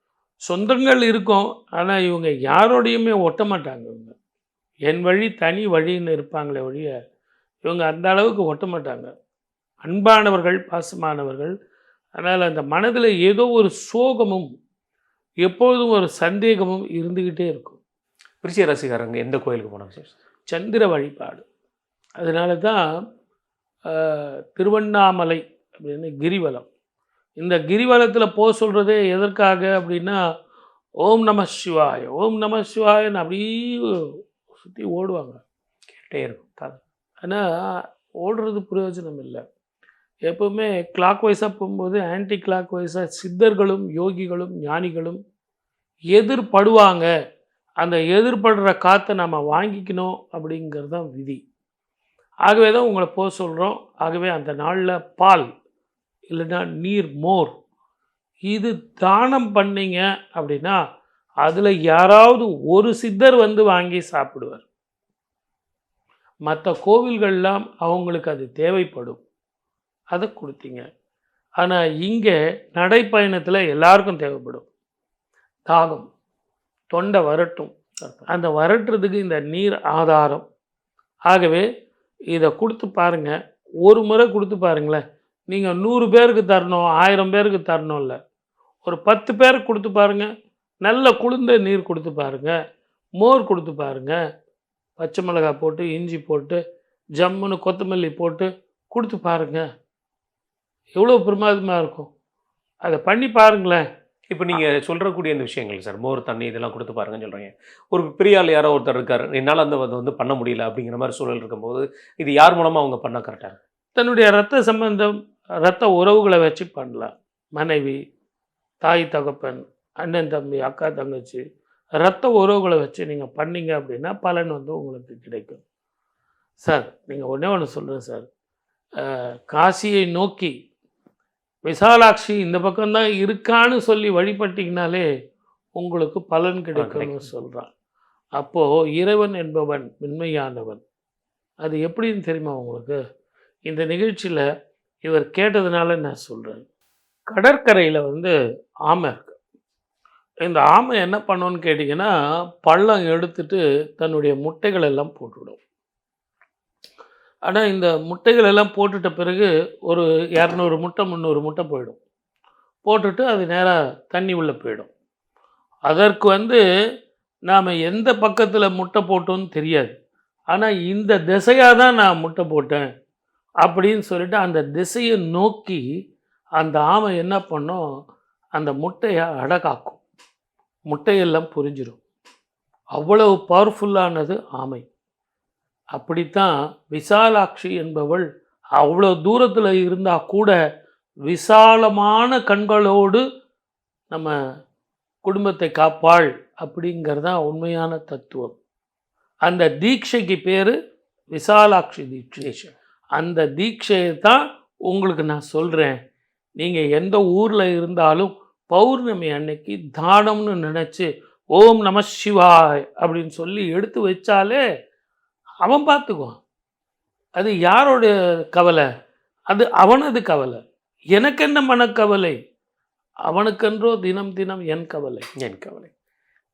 சொந்தங்கள் இருக்கும், ஆனால் இவங்க யாரோடையுமே ஒட்ட மாட்டாங்க. இவங்க என் வழி தனி வழின்னு இருப்பாங்களே ஒழிய இவங்க அந்த அளவுக்கு ஒட்ட மாட்டாங்க. அன்பானவர்கள், பாசமானவர்கள். அதனால் அந்த மனதில் ஏதோ ஒரு சோகமும் எப்பொழுதும் ஒரு சந்தேகமும் இருந்துக்கிட்டே இருக்கும். விருச்சிக ராசிக்காரங்க எந்த கோயிலுக்கு போனாங்க சார்? சந்திர வழிபாடு. அதனால தான் திருவண்ணாமலை அப்படின்னு கிரிவலம். இந்த கிரிவலத்தில் போக சொல்கிறதே எதற்காக அப்படின்னா, ஓம் நம சிவாய ஓம் நம சிவாயன்னு அப்படியே சுற்றி ஓடுவாங்க, கேட்டே இருக்கும். ஆனால் ஓடுறது பிரயோஜனம் இல்லை. எப்போவுமே கிளாக் வைஸாக போகும்போது ஆன்டி கிளாக் வைஸாக சித்தர்களும் யோகிகளும் ஞானிகளும் எதிர்படுவாங்க. அந்த எதிர்படுற காற்றை நம்ம வாங்கிக்கணும் அப்படிங்கிறது தான் விதி. ஆகவே தான் உங்களை போக சொல்கிறோம். ஆகவே அந்த நாளில் பால் இல்லைன்னா நீர், மோர் இது தானம் பண்ணிங்க அப்படின்னா அதில் யாராவது ஒரு சித்தர் வந்து வாங்கி சாப்பிடுவார். மற்ற கோவில்கள்லாம் அவங்களுக்கு அது தேவைப்படும், அதை கொடுத்தீங்க. ஆனால் இங்கே நடைப்பயணத்தில் எல்லாருக்கும் தேவைப்படும். தாகம், தொண்டை வரட்டும், அந்த வரட்டுறதுக்கு இந்த நீர் ஆதாரம். ஆகவே இதை கொடுத்து பாருங்கள். ஒரு முறை கொடுத்து பாருங்களேன். நீங்கள் 100 பேருக்கு தரணும், 1000 பேருக்கு தரணும் இல்லை, ஒரு 10 பேருக்கு கொடுத்து பாருங்கள். நல்ல குளிர்ந்த நீர் கொடுத்து பாருங்கள், மோர் கொடுத்து பாருங்கள், பச்சை மிளகாய் போட்டு இஞ்சி போட்டு ஜம்முன்னு கொத்தமல்லி போட்டு கொடுத்து பாருங்கள். எவ்வளோ பிரமாதமாக இருக்கும். அதை பண்ணி பாருங்களேன். இப்போ நீங்கள் சொல்கிறக்கூடிய இந்த விஷயங்கள் சார், மோர் தண்ணி இதெல்லாம் கொடுத்து பாருங்கன்னு சொல்கிறீங்க. ஒரு பெரிய ஆள் யாரோ ஒருத்தர் இருக்கார், என்னால் அந்த வந்து பண்ண முடியல அப்படிங்கிற மாதிரி சூழல் இருக்கும்போது இது யார் மூலமாக அவங்க பண்ணால் கரெக்டாக? தன்னுடைய இரத்த சம்பந்தம், இரத்த உறவுகளை வச்சு பண்ணலாம். மனைவி, தாய் தகப்பன், அண்ணன் தம்பி, அக்கா தங்கச்சி, இரத்த உறவுகளை வச்சு நீங்கள் பண்ணீங்க அப்படின்னா பலன் வந்து உங்களுக்கு கிடைக்கும். சார் நீங்கள் ஒன்று சொல்கிறேன் சார், காசியை நோக்கி விசாலாட்சி இந்த பக்கம்தான் இருக்கான்னு சொல்லி வழிபட்டிங்கனாலே உங்களுக்கு பலன் கிடைக்கும்னு சொல்கிறான். அப்போது இறைவன் என்பவன் மென்மையானவன். அது எப்படின்னு தெரியுமா உங்களுக்கு? இந்த நிகழ்ச்சியில் இவர் கேட்டதுனால நான் சொல்கிறேன். கடற்கரையில் வந்து ஆமை இருக்கு. இந்த ஆமை என்ன பண்ணோன்னு கேட்டிங்கன்னா, பள்ளம் எடுத்துட்டு தன்னுடைய முட்டைகள் எல்லாம் போட்டுவிடும். ஆனால் இந்த முட்டைகள் எல்லாம் போட்டுட்ட பிறகு ஒரு 200 முட்டை 300 முட்டை போயிடும். போட்டுட்டு அது நேராக தண்ணி உள்ளே போயிடும். அதற்கு வந்து நாம் எந்த பக்கத்தில் முட்டை போட்டோன்னு தெரியாது. ஆனால் இந்த திசையாக தான் நான் முட்டை போட்டேன் அப்படின்னு சொல்லிட்டு அந்த திசையை நோக்கி அந்த ஆமை என்ன பண்ணும், அந்த முட்டையை அடகாக்கும். முட்டையெல்லாம் புரிஞ்சிடும். அவ்வளவு பவர்ஃபுல்லானது ஆமை. அப்படித்தான் விசாலாட்சி என்பவள் அவ்வளோ தூரத்தில் இருந்தால் கூட விசாலமான கண்களோடு நம்ம குடும்பத்தை காப்பாள் அப்படிங்கிறது தான் உண்மையான தத்துவம். அந்த தீட்சைக்கு பேர் விசாலாட்சி தீட்சை. அந்த தீட்சையை தான் உங்களுக்கு நான் சொல்கிறேன். நீங்கள் எந்த ஊரில் இருந்தாலும் பௌர்ணமி அன்னைக்கு தானம்னு நினச்சி ஓம் நம சிவாய் அப்படின்னு சொல்லி எடுத்து வச்சாலே அவன் பார்த்துக்குவான். அது யாரோட கவலை? அது அவனது கவலை. எனக்கு என்ன மனக்கவலை? அவனுக்கென்றோ தினம் தினம் என் கவலை. என் கவலை.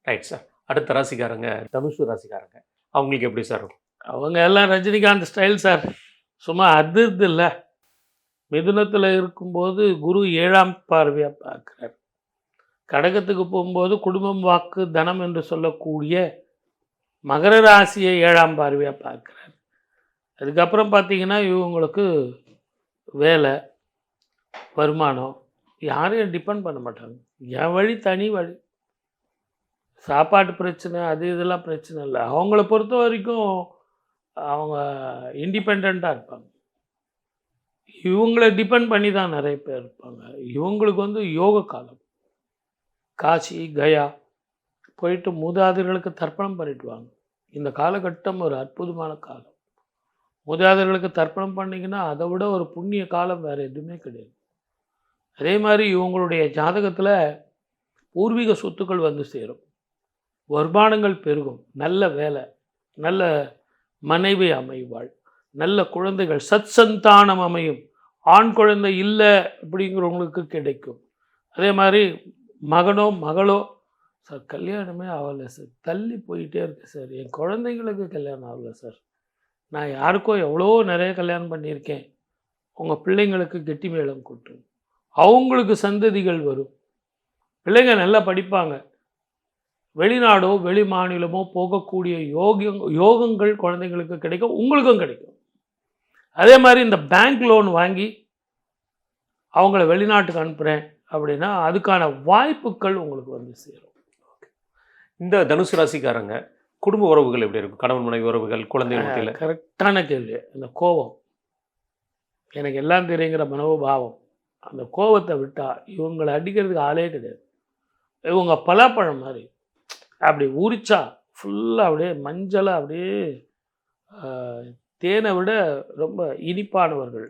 Right sir. அடுத்த ராசிக்காரங்க தனுசு ராசிக்காரங்க, அவங்களுக்கு எப்படி சார் இருக்கும்? அவங்க எல்லாம் ரஜினிகாந்த் ஸ்டைல் சார். சும்மா அதிர்து இல்லை. மிதுனத்தில் இருக்கும்போது குரு 7ஆம் பார்வையாக பார்க்குறார். கடகத்துக்கு போகும்போது குடும்பம் வாக்கு தனம் என்று சொல்லக்கூடிய மகர ராசியை 7ஆம் பார்வையாக பார்க்குறார். அதுக்கப்புறம் பார்த்தீங்கன்னா இவங்களுக்கு வேலை, வருமானம், யாரையும் டிபெண்ட் பண்ண மாட்டாங்க. என் வழி தனி வழி. சாப்பாட்டு பிரச்சனை அது இதெல்லாம் பிரச்சனை இல்லை. அவங்கள பொறுத்த வரைக்கும் அவங்க இண்டிபெண்ட்டாக இருப்பாங்க. இவங்களை டிபெண்ட் பண்ணி தான் நிறைய பேர் இருப்பாங்க. இவங்களுக்கு வந்து யோக காலம். காசி கயா போயிட்டு மூதாதையர்களுக்கு தர்ப்பணம் பண்ணிட்டு வாங்க. இந்த காலகட்டம் ஒரு அற்புதமான காலம். மூதாதையர்களுக்கு தர்ப்பணம் பண்ணிங்கன்னா அதை விட ஒரு புண்ணிய காலம் வேறு எதுவுமே கிடையாது. அதே மாதிரி இவங்களுடைய ஜாதகத்தில் பூர்வீக சொத்துக்கள் வந்து சேரும், வருமானங்கள் பெருகும், நல்ல வேலை, நல்ல மனைவி அமைவாள், நல்ல குழந்தைகள், சத் சந்தானம் அமையும். ஆண் குழந்தை இல்லை அப்படிங்கிறவங்களுக்கு கிடைக்கும். அதே மாதிரி மகனோ மகளோ, சார் கல்யாணமே ஆகலை சார், தள்ளி போயிட்டே இருக்கு சார், என் குழந்தைங்களுக்கு கல்யாணம் ஆகலை சார், நான் யாருக்கோ எவ்வளோ நிறைய கல்யாணம் பண்ணியிருக்கேன், உங்கள் பிள்ளைங்களுக்கு கெட்டி மேளம் கூட்டும், அவங்களுக்கு சந்ததிகள் வரும், பிள்ளைங்க நல்லா படிப்பாங்க, வெளிநாடோ வெளி மாநிலமோ போகக்கூடிய யோகங்கள் குழந்தைங்களுக்கு கிடைக்கும், உங்களுக்கும் கிடைக்கும். அதே மாதிரி இந்த பேங்க் லோன் வாங்கி அவங்கள வெளிநாட்டுக்கு அனுப்புகிறேன் அப்படின்னா அதுக்கான வாய்ப்புகள் உங்களுக்கு வந்து சேரும். இந்த தனுசு ராசிக்காரங்க குடும்ப உறவுகள் எப்படி இருக்கும்? கணவன் மனைவி உறவுகள், குழந்தைகள் மத்தியில்? கரெக்டான கேள்வி. அந்த கோபம், எனக்கு எல்லாம் தெரியுங்கிற மனோபாவம், அந்த கோபத்தை விட்டால் இவங்களை அடிக்கிறதுக்கு ஆளே கிடையாது. இவங்க பலாப்பழம் மாதிரி அப்படி உரிச்சா ஃபுல்லாக அப்படியே மஞ்சளாக அப்படியே தேனை விட ரொம்ப இனிப்பானவர்கள்.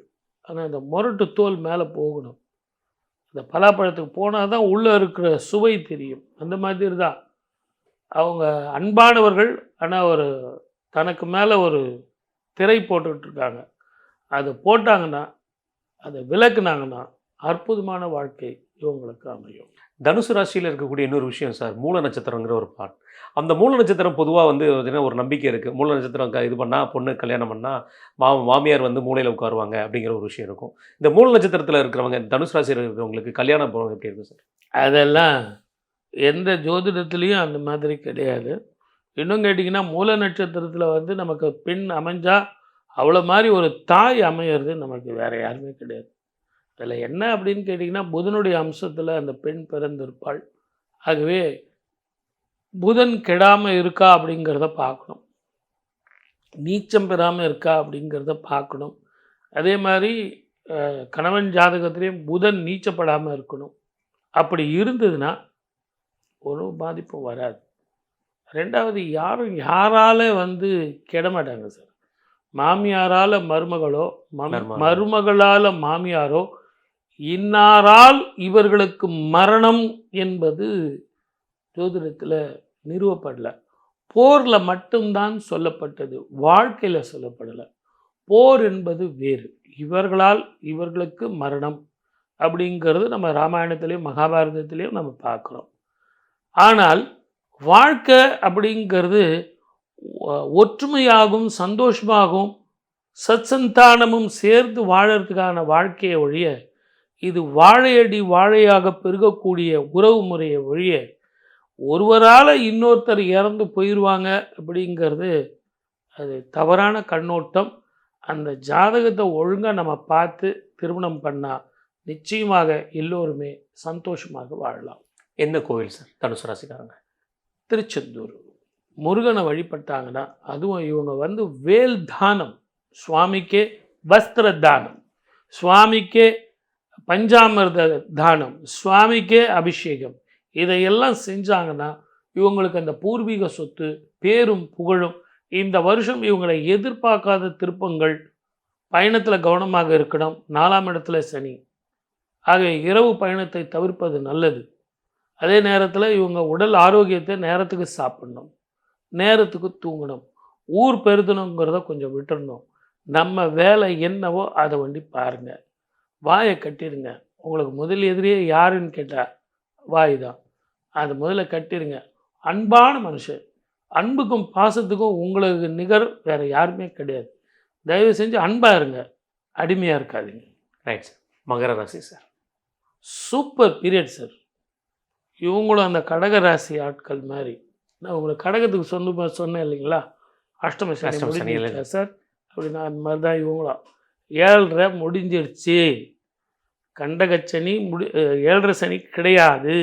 ஆனால் இந்த முரட்டு தோல் மேலே போகணும். இந்த பலாப்பழத்துக்கு போனால் தான் உள்ளே இருக்கிற சுவை தெரியும். அந்த மாதிரி தான் அவங்க அன்பானவர்கள். ஆனால் ஒரு தனக்கு மேலே ஒரு திரை போட்டுட்ருக்காங்க. அதை போட்டாங்கன்னா, அதை விளக்குனாங்கன்னா அற்புதமான வாழ்க்கை இவங்களுக்கு அமையும். தனுசு ராசியில் இருக்கக்கூடிய இன்னொரு விஷயம் சார், மூல நட்சத்திரங்கிற ஒரு பாட். அந்த மூல நட்சத்திரம் பொதுவாக வந்து பார்த்தீங்கன்னா ஒரு நம்பிக்கை இருக்குது. மூல நட்சத்திரம் இது பண்ணால், பொண்ணு கல்யாணம் பண்ணால் மாமியார் வந்து மூலையில் உட்காருவாங்க அப்படிங்கிற ஒரு விஷயம் இருக்கும். இந்த மூல நட்சத்திரத்தில் இருக்கிறவங்க, தனுசு ராசியில் இருக்கிறவங்களுக்கு கல்யாணம் போகிறது எப்படி இருக்கும் சார்? அதெல்லாம் எந்த ஜோதிடத்துலேயும் அந்த மாதிரி கிடையாது. இன்னும் கேட்டிங்கன்னா மூல நட்சத்திரத்தில் வந்து நமக்கு பெண் அமைஞ்சால் அவ்வளோ மாதிரி ஒரு தாய் அமையிறது நமக்கு வேறு யாருமே கிடையாது. அதில் என்ன அப்படின்னு கேட்டிங்கன்னா, புதனுடைய அம்சத்தில் அந்த பெண் பிறந்திருப்பாள். ஆகவே புதன் கெடாமல் இருக்கா அப்படிங்கிறத பார்க்கணும், நீச்சம் பெறாமல் இருக்கா அப்படிங்கிறத பார்க்கணும். அதே மாதிரி கணவன் ஜாதகத்திலையும் புதன் நீச்சப்படாமல் இருக்கணும். அப்படி இருந்ததுன்னா ஒரு பாதிப்பும் வராது. ரெண்டாவது, யாரால் வந்து கெட மாட்டாங்க சார். மாமியாரால் மருமகளோ, மருமகளால் மாமியாரோ, இன்னாரால் இவர்களுக்கு மரணம் என்பது ஜோதிடத்தில் நிறுவப்படலை. போரில் மட்டும்தான் சொல்லப்பட்டது, வாழ்க்கையில் சொல்லப்படலை. போர் என்பது வேறு. இவர்களால் இவர்களுக்கு மரணம் அப்படிங்கிறது நம்ம ராமாயணத்திலையும் மகாபாரதத்திலையும் நம்ம பார்க்குறோம். ஆனால் வாழ்க்கை அப்படிங்கிறது ஒற்றுமையாகவும் சந்தோஷமாகவும் சத்சந்தானமும் சேர்ந்து வாழறதுக்கான வாழ்க்கையை ஒழிய, இது வாழையடி வாழையாக பெருகக்கூடிய உறவு முறையை ஒழிய ஒருவரால் இன்னொருத்தர் இறந்து போயிடுவாங்க அப்படிங்கிறது அது தவறான கண்ணோட்டம். அந்த ஜாதகத்தை ஒழுங்காக நம்ம பார்த்து திருமணம் பண்ணால் நிச்சயமாக எல்லோருமே சந்தோஷமாக வாழலாம். என்ன கோவில் சார் தனுசு ராசிக்காரங்க? திருச்செந்தூர் முருகனை வழிபட்டாங்கன்னா, அதுவும் இவங்க வேல் தானம், சுவாமிக்கே வஸ்திர தானம், சுவாமிக்கே பஞ்சாமிர்த தானம், சுவாமிக்கே அபிஷேகம், இதையெல்லாம் செஞ்சாங்கன்னா இவங்களுக்கு அந்த பூர்வீக சொத்து, பேரும் புகழும். இந்த வருஷம் இவங்களை எதிர்பார்க்காத திருப்பங்கள், பயணத்தில் கவனமாக இருக்கணும். 4ஆம் இடத்துல சனி, ஆக இரவு பயணத்தை தவிர்ப்பது நல்லது. அதே நேரத்தில் இவங்க உடல் ஆரோக்கியத்தை நேரத்துக்கு சாப்பிடணும், நேரத்துக்கு தூங்கணும், ஊர் பெருதணுங்கிறத கொஞ்சம் விட்டுடணும். நம்ம வேலை என்னவோ அதை பாருங்கள். வாயை கட்டிடுங்க. உங்களுக்கு முதல் எதிரியே யாருன்னு கேட்டால் வாய் தான். அது முதல்ல கட்டிடுங்க. அன்பான மனுஷன், அன்புக்கும் பாசத்துக்கும் உங்களுக்கு நிகர் வேறு யாருமே கிடையாது. தயவு செஞ்சு அன்பாக இருங்க, அடிமையாக இருக்காதீங்க. Right sir. மகர ராசி சார்? Super period sir. இவங்களும் அந்த கடக ராசி ஆட்கள் மாதிரி. நான் உங்களுக்கு கடகத்துக்கு சொன்னேன் இல்லைங்களா, அஷ்டம சனி முடிஞ்சிருச்சா சார் அப்படின்னா, அந்த மாதிரி தான் இவங்களும் 7.5 முடிஞ்சிருச்சு. கண்டகச்சனி 7.5 சனி கிடையாது.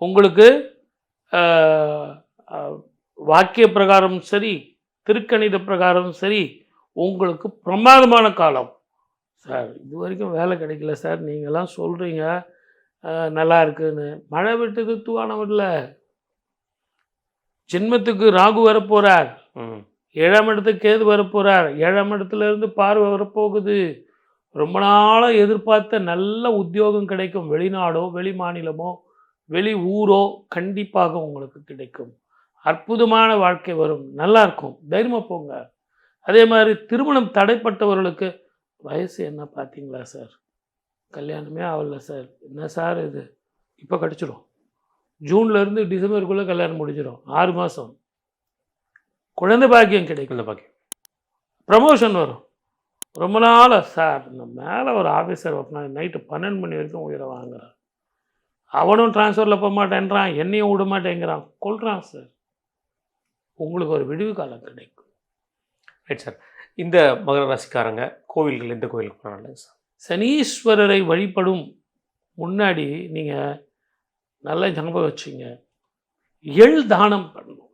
உங்களுக்கு வாக்கிய பிரகாரம் சரி, திருக்கணித பிரகாரம் சரி, உங்களுக்கு பிரமாதமான காலம் சார். இது வரைக்கும் வேலை கிடைக்கல சார், நீங்கள்லாம் சொல்கிறீங்க நல்லா இருக்குன்னு. மழை விட்டது தூவானம் இல்லை. ஜென்மத்துக்கு ராகு வரப்போகிறார், 7ஆம் இடத்துக்கு கேது வரப்போகிறார், 7ஆம் இடத்துலேருந்து பார்வை வரப்போகுது. ரொம்ப நாளாக எதிர்பார்த்த நல்ல உத்தியோகம் கிடைக்கும். வெளிநாடோ வெளி மாநிலமோ வெளி ஊரோ கண்டிப்பாக உங்களுக்கு கிடைக்கும். அற்புதமான வாழ்க்கை வரும், நல்லாயிருக்கும், தைரியமாக போங்க. அதே மாதிரி திருமணம் தடைப்பட்டவர்களுக்கு வயசு என்ன பார்த்தீங்களா சார், கல்யாணமே ஆகல சார், என்ன சார் இது, இப்போ கிடச்சிரும். ஜூன்லேருந்து டிசம்பருக்குள்ளே கல்யாணம் முடிஞ்சிடும், 6 மாதம். குழந்தை பாக்கியம் கிடைக்கும், பாக்கியம், ப்ரமோஷன் வரும். ரொம்ப நாளாக சார் இந்த மேலே ஒரு ஆஃபீஸர் நைட்டு 12 மணி வரைக்கும் உயிரை வாங்குறான். அவனும் டிரான்ஸ்ஃபரில் போக மாட்டேன்றான், என்னையும் விட மாட்டேங்கிறான், கொள்கிறான் சார். உங்களுக்கு ஒரு விடுவு காலம் கிடைக்கும். Right sir. இந்த மகர ராசிக்காரங்க கோவில்கள் எந்த கோவிலுக்கு போனாலும் சார்? சனீஸ்வரரை வழிபடும் முன்னாடி நீங்கள் நல்லா ஞாபகம் வச்சுங்க, எள் தானம் பண்ணணும்.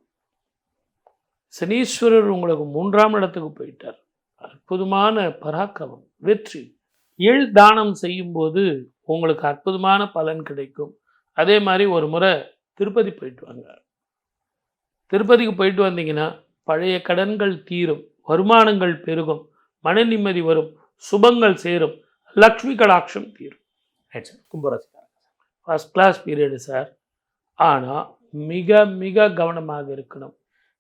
சனீஸ்வரர் உங்களுக்கு 3ஆம் இடத்துக்கு போயிட்டார். அற்புதமான பராக்கிரமம், வெற்றி. எள் தானம் செய்யும்போது உங்களுக்கு அற்புதமான பலன் கிடைக்கும். அதே மாதிரி ஒரு முறை திருப்பதி போயிட்டு வாங்க. திருப்பதிக்கு போயிட்டு வந்தீங்கன்னா பழைய கடன்கள் தீரும், வருமானங்கள் பெருகும், மன நிம்மதி வரும், சுபங்கள் சேரும், லக்ஷ்மி கடாட்சம் தீரும். கும்பராசி ஃபஸ்ட் கிளாஸ் பீரியடு சார். ஆனால் மிக மிக கவனமாக இருக்கணும்.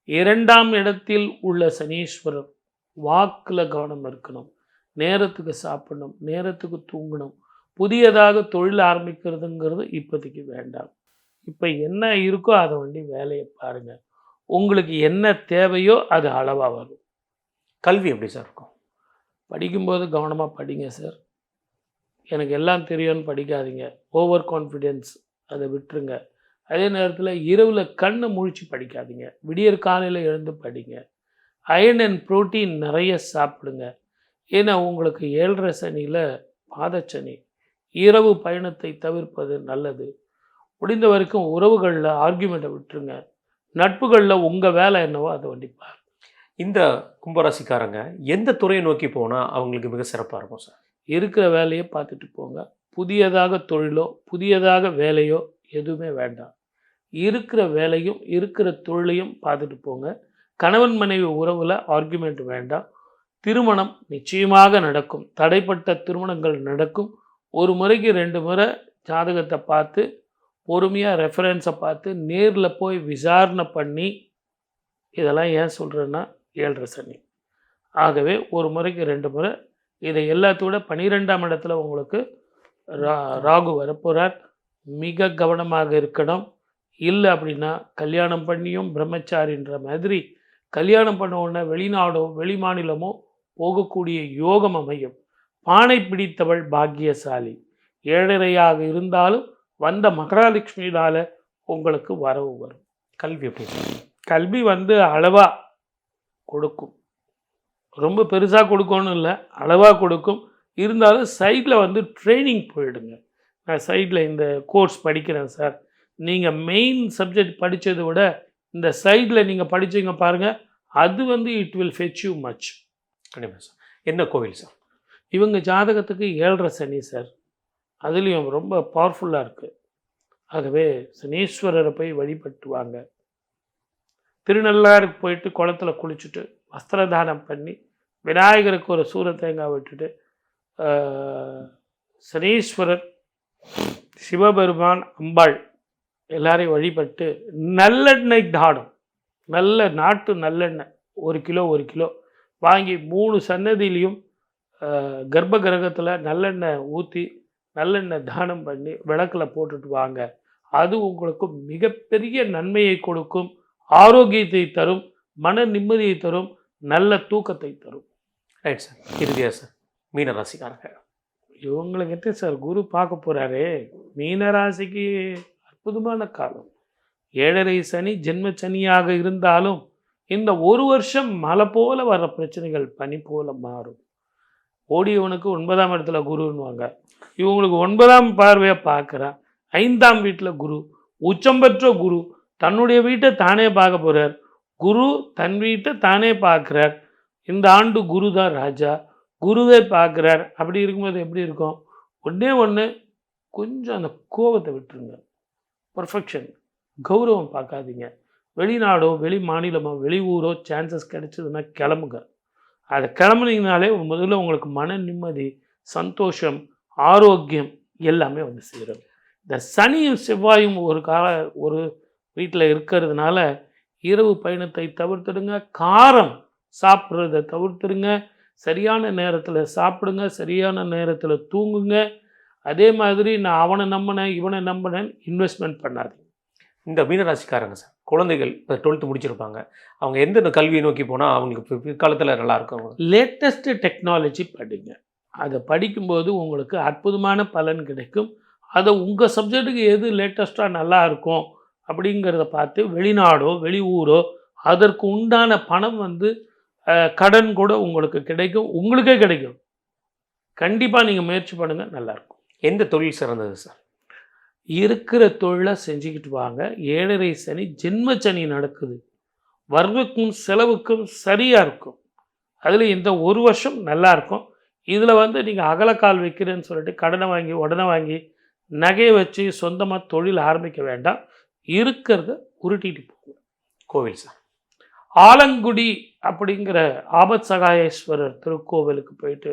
2ஆம் இடத்தில் உள்ள சனீஸ்வரர், வாக்கில் கவனம் இருக்கணும். நேரத்துக்கு சாப்பிடணும், நேரத்துக்கு தூங்கணும். புதியதாக தொழில் ஆரம்பிக்கிறதுங்கிறது இப்போதைக்கு வேண்டாம். இப்போ என்ன இருக்கோ அதை வேலையை பாருங்கள். உங்களுக்கு என்ன தேவையோ அது அளவாக வரும். கல்வி எப்படி சார் இருக்கும்? படிக்கும்போது கவனமாக படிங்க சார். எனக்கு எல்லாம் தெரியும்னு படிக்காதீங்க. ஓவர் கான்ஃபிடென்ஸ் அதை விட்டுருங்க. அதே நேரத்தில் இரவில் கண்ணை முழிச்சு படிக்காதீங்க. விடியற் காலையில் எழுந்து படிங்க. அயன் அண்ட் புரோட்டீன் நிறைய சாப்பிடுங்க. ஏன்னா உங்களுக்கு 7.5 சனியில் பாதச்சனி. இரவு பயணத்தை தவிர்ப்பது நல்லது. முடிந்த வரைக்கும் உறவுகளில் ஆர்கியூமெண்ட்டை விட்டுருங்க. நட்புகளில் உங்கள் வேலை என்னவோ அதை பாருங்க. இந்த கும்பராசிக்காரங்க எந்த துறையை நோக்கி போனால் அவங்களுக்கு மிக சிறப்பாக இருக்கும் சார்? இருக்கிற வேலையை பார்த்துட்டு போங்க. புதியதாக தொழிலோ புதியதாக வேலையோ எதுவுமே வேண்டாம். இருக்கிற வேலையும் இருக்கிற தொழிலையும் பார்த்துட்டு போங்க. கணவன் மனைவி உறவில் ஆர்கியூமெண்ட் வேண்டாம். திருமணம் நிச்சயமாக நடக்கும். தடைப்பட்ட திருமணங்கள் நடக்கும். ஒரு முறைக்கு 2 முறை ஜாதகத்தை பார்த்து பொறுமையாக ரெஃபரன்ஸை பார்த்து நேரில் போய் விசாரணை பண்ணி, இதெல்லாம் ஏன் சொல்கிறேன்னா 7.5 சனி. ஆகவே ஒரு முறைக்கு 2 முறை. இதை எல்லாத்தோட 12ஆம் இடத்துல உங்களுக்கு ராகு வரப்போகிறார். மிக கவனமாக இருக்கணும். இல்லை அப்படின்னா கல்யாணம் பண்ணியும் பிரம்மச்சாரின்ற மாதிரி கல்யாணம் பண்ண உடனே வெளிநாடோ வெளி மாநிலமோ போகக்கூடிய யோகம் அமையும். பானை பிடித்தவள் பாக்கியசாலி. 7.5 இருந்தாலும் வந்த மகாலட்சுமியினால் உங்களுக்கு வரவு வரும். கல்வி எப்படி சார்? கல்வி வந்து அளவாக கொடுக்கும், ரொம்ப பெருசாக கொடுக்கணும் இல்லை, அளவாக கொடுக்கும். இருந்தாலும் சைடில் வந்து ட்ரைனிங் போயிடுங்க. நான் சைடில் இந்த கோர்ஸ் படிக்கிறேன் சார், நீங்கள் மெயின் சப்ஜெக்ட் படித்ததை விட இந்த சைடில் நீங்கள் படித்தீங்க பாருங்கள், அது வந்து it will fetch you much. கண்டிப்பாக சார். என்ன கோவில் சார்? இவங்க ஜாதகத்துக்கு 7.5 சனி சார், அதுலேயும் ரொம்ப பவர்ஃபுல்லாக இருக்குது. ஆகவே சனீஸ்வரரை போய் வழிபட்டு வாங்க. திருநள்ளாருக்கு போயிட்டு குளத்துல குளிச்சுட்டு வஸ்திரதானம் பண்ணி விநாயகருக்கு ஒரு சூர தேங்காய் விட்டுட்டு சனீஸ்வரர், சிவபெருமான், அம்பாள் எல்லாரையும் வழிபட்டு நல்லெண்ணெய் தானம், நல்ல நாட்டு நல்லெண்ணெய் 1 கிலோ வாங்கி 3 சன்னதியிலையும் கர்ப்ப கிரகத்தில் நல்லெண்ணெய் ஊற்றி நல்லெண்ணெய் தானம் பண்ணி விளக்கில் போட்டுட்டு வாங்க. அது உங்களுக்கு மிகப்பெரிய நன்மையை கொடுக்கும், ஆரோக்கியத்தை தரும், மன நிம்மதியை தரும், நல்ல தூக்கத்தை தரும். Right sir. இறுதியா சார், மீன ராசிக்காரங்க இவங்களுக்கிட்ட சார் குரு பார்க்க போகிறாரே, மீனராசிக்கு அற்புதமான காலம். 7.5 சனி ஜென்ம சனியாக இருந்தாலும் இந்த 1 வருஷம் மழை போல வர்ற பிரச்சனைகள் பனி போல மாறும். ஓடியவனுக்கு 9ஆம் இடத்துல குருன்னுவாங்க, இவங்களுக்கு 9ஆம் பார்வையை பார்க்குறான். 5ஆம் வீட்டில் குரு, உச்சம் பெற்ற குரு தன்னுடைய வீட்டை தானே பார்க்க போகிறார். குரு தன் வீட்டை தானே பார்க்குறார். இந்த ஆண்டு குரு தான் ராஜா, குருவே பார்க்குறார். அப்படி இருக்கும்போது எப்படி இருக்கும்? ஒன்று கொஞ்சம் அந்த கோபத்தை விட்டுருங்க. பர்ஃபெக்ஷன், கௌரவம் பார்க்காதீங்க. வெளிநாடோ வெளி மாநிலமோ வெளி ஊரோ சான்சஸ் கிடைச்சதுன்னா கிளம்புங்க. அதை கிளம்புனீங்கனாலே முதல்ல உங்களுக்கு மன நிம்மதி, சந்தோஷம், ஆரோக்கியம் எல்லாமே வந்து சேரும். இந்த சனியும் செவ்வாயும் ஒரு வீட்டில் இருக்கிறதுனால இரவு பயணத்தை தவிர்த்துடுங்க, காரம் சாப்பிட்றத தவிர்த்துடுங்க, சரியான நேரத்தில் சாப்பிடுங்க, சரியான நேரத்தில் தூங்குங்க. அதே மாதிரி நான் அவனை நம்பினேன் இவனை நம்பினேன் இன்வெஸ்ட்மெண்ட் பண்ணாதீங்க. இந்த மீனராசிக்காரங்க சார், குழந்தைகள் இப்போ 12th முடிச்சிருப்பாங்க, அவங்க எந்த கல்வியை நோக்கி போனால் அவங்களுக்கு பிற்காலத்தில் நல்லாயிருக்கும்? லேட்டஸ்ட்டு டெக்னாலஜி படிங்க. அதை படிக்கும்போது உங்களுக்கு அற்புதமான பலன் கிடைக்கும். அதை உங்கள் சப்ஜெக்ட்டுக்கு எது லேட்டஸ்ட்டாக நல்லா இருக்கும் அப்படிங்கிறத பார்த்து வெளிநாடோ வெளி ஊரோ அதற்கு உண்டான பணம் வந்து கடன் கூட உங்களுக்கு கிடைக்கும், உங்களுக்கே கிடைக்கும். கண்டிப்பாக நீங்கள் முயற்சி பண்ணுங்கள், நல்லாயிருக்கும். எந்த தொழில் சிறந்தது சார்? இருக்கிற தொழிலை செஞ்சுக்கிட்டு வாங்க. 7.5 சனி ஜென்ம சனி நடக்குது, வரவுக்கும் செலவுக்கும் சரியாக இருக்கும். அதில் இந்த 1 வருஷம் நல்லாயிருக்கும். இதில் வந்து நீங்கள் அகலக்கால் வைக்கிறேன்னு சொல்லிட்டு கடனை வாங்கி உடனே வாங்கி நகையை வச்சு சொந்தமாக தொழில் ஆரம்பிக்க வேண்டாம். இருக்கிறத உருட்டிட்டு போங்க. கோவில் சார், ஆலங்குடி அப்படிங்கிற ஆபத் சகாயேஸ்வரர் திருக்கோவிலுக்கு போயிட்டு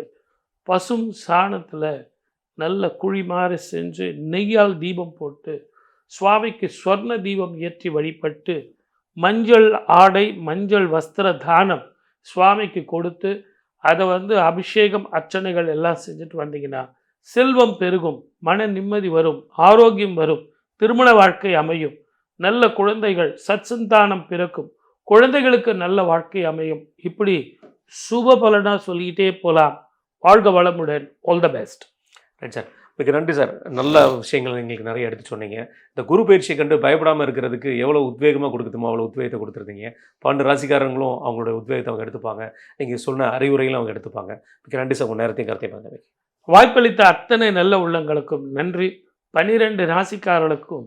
பசும் சாணத்தில் நல்ல குழி மாதிரி செஞ்சு நெய்யால் தீபம் போட்டு சுவாமிக்கு ஸ்வர்ண தீபம் ஏற்றி வழிபட்டு மஞ்சள் ஆடை மஞ்சள் வஸ்திர தானம் சுவாமிக்கு கொடுத்து அதை வந்து அபிஷேகம் அர்ச்சனைகள் எல்லாம் செஞ்சுட்டு வந்தீங்கன்னா செல்வம் பெருகும், மன நிம்மதி வரும், ஆரோக்கியம் வரும், திருமண வாழ்க்கை அமையும், நல்ல குழந்தைகள் சத்சந்தானம் பிறக்கும், குழந்தைகளுக்கு நல்ல வாழ்க்கை அமையும். இப்படி சுப பலனாக சொல்லிக்கிட்டே போகலாம். வாழ்க வளமுடன். All the best. Right sir, மிக நன்றி சார். நல்ல விஷயங்கள் எங்களுக்கு நிறைய எடுத்து சொன்னீங்க. இந்த குரு பயிற்சியை கண்டு பயப்படாமல் இருக்கிறதுக்கு எவ்வளோ உத்வேகமாக கொடுக்குதுமோ அவ்வளோ உத்வேகத்தை கொடுத்துருந்தீங்க. 12 ராசிக்காரங்களும் அவங்களோட உத்வேகத்தை அவங்க எடுத்துப்பாங்க, நீங்கள் சொன்ன அறிவுரைகளும் அவங்க எடுத்துப்பாங்க. மிக நன்றி சார், உங்கள் நேரத்தையும் கருத்தை பார்க்க வாய்ப்பளித்த அத்தனை நல்ல உள்ளங்களுக்கும் நன்றி. 12 ராசிக்காரர்களுக்கும்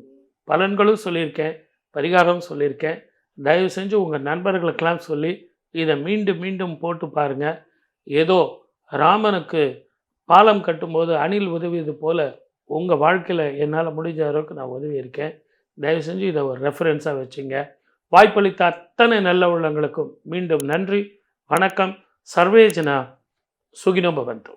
பலன்களும் சொல்லியிருக்கேன், பரிகாரம் சொல்லியிருக்கேன். தயவு செஞ்சு உங்கள் நண்பர்களுக்கெல்லாம் சொல்லி இதை மீண்டும் மீண்டும் போட்டு பாருங்கள். ஏதோ ராமனுக்கு பாலம் கட்டும்போது அணில் உதவியது போல் உங்கள் வாழ்க்கையில் என்னால் முடிஞ்ச அளவுக்கு நான் உதவி இருக்கேன். தயவு செஞ்சு இதை ஒரு ரெஃபரன்ஸாக வச்சுங்க. வாய்ப்பளித்த அத்தனை நல்ல உள்ளங்களுக்கும் மீண்டும் நன்றி. வணக்கம். சர்வேஜனா சுகினோ பவந்து.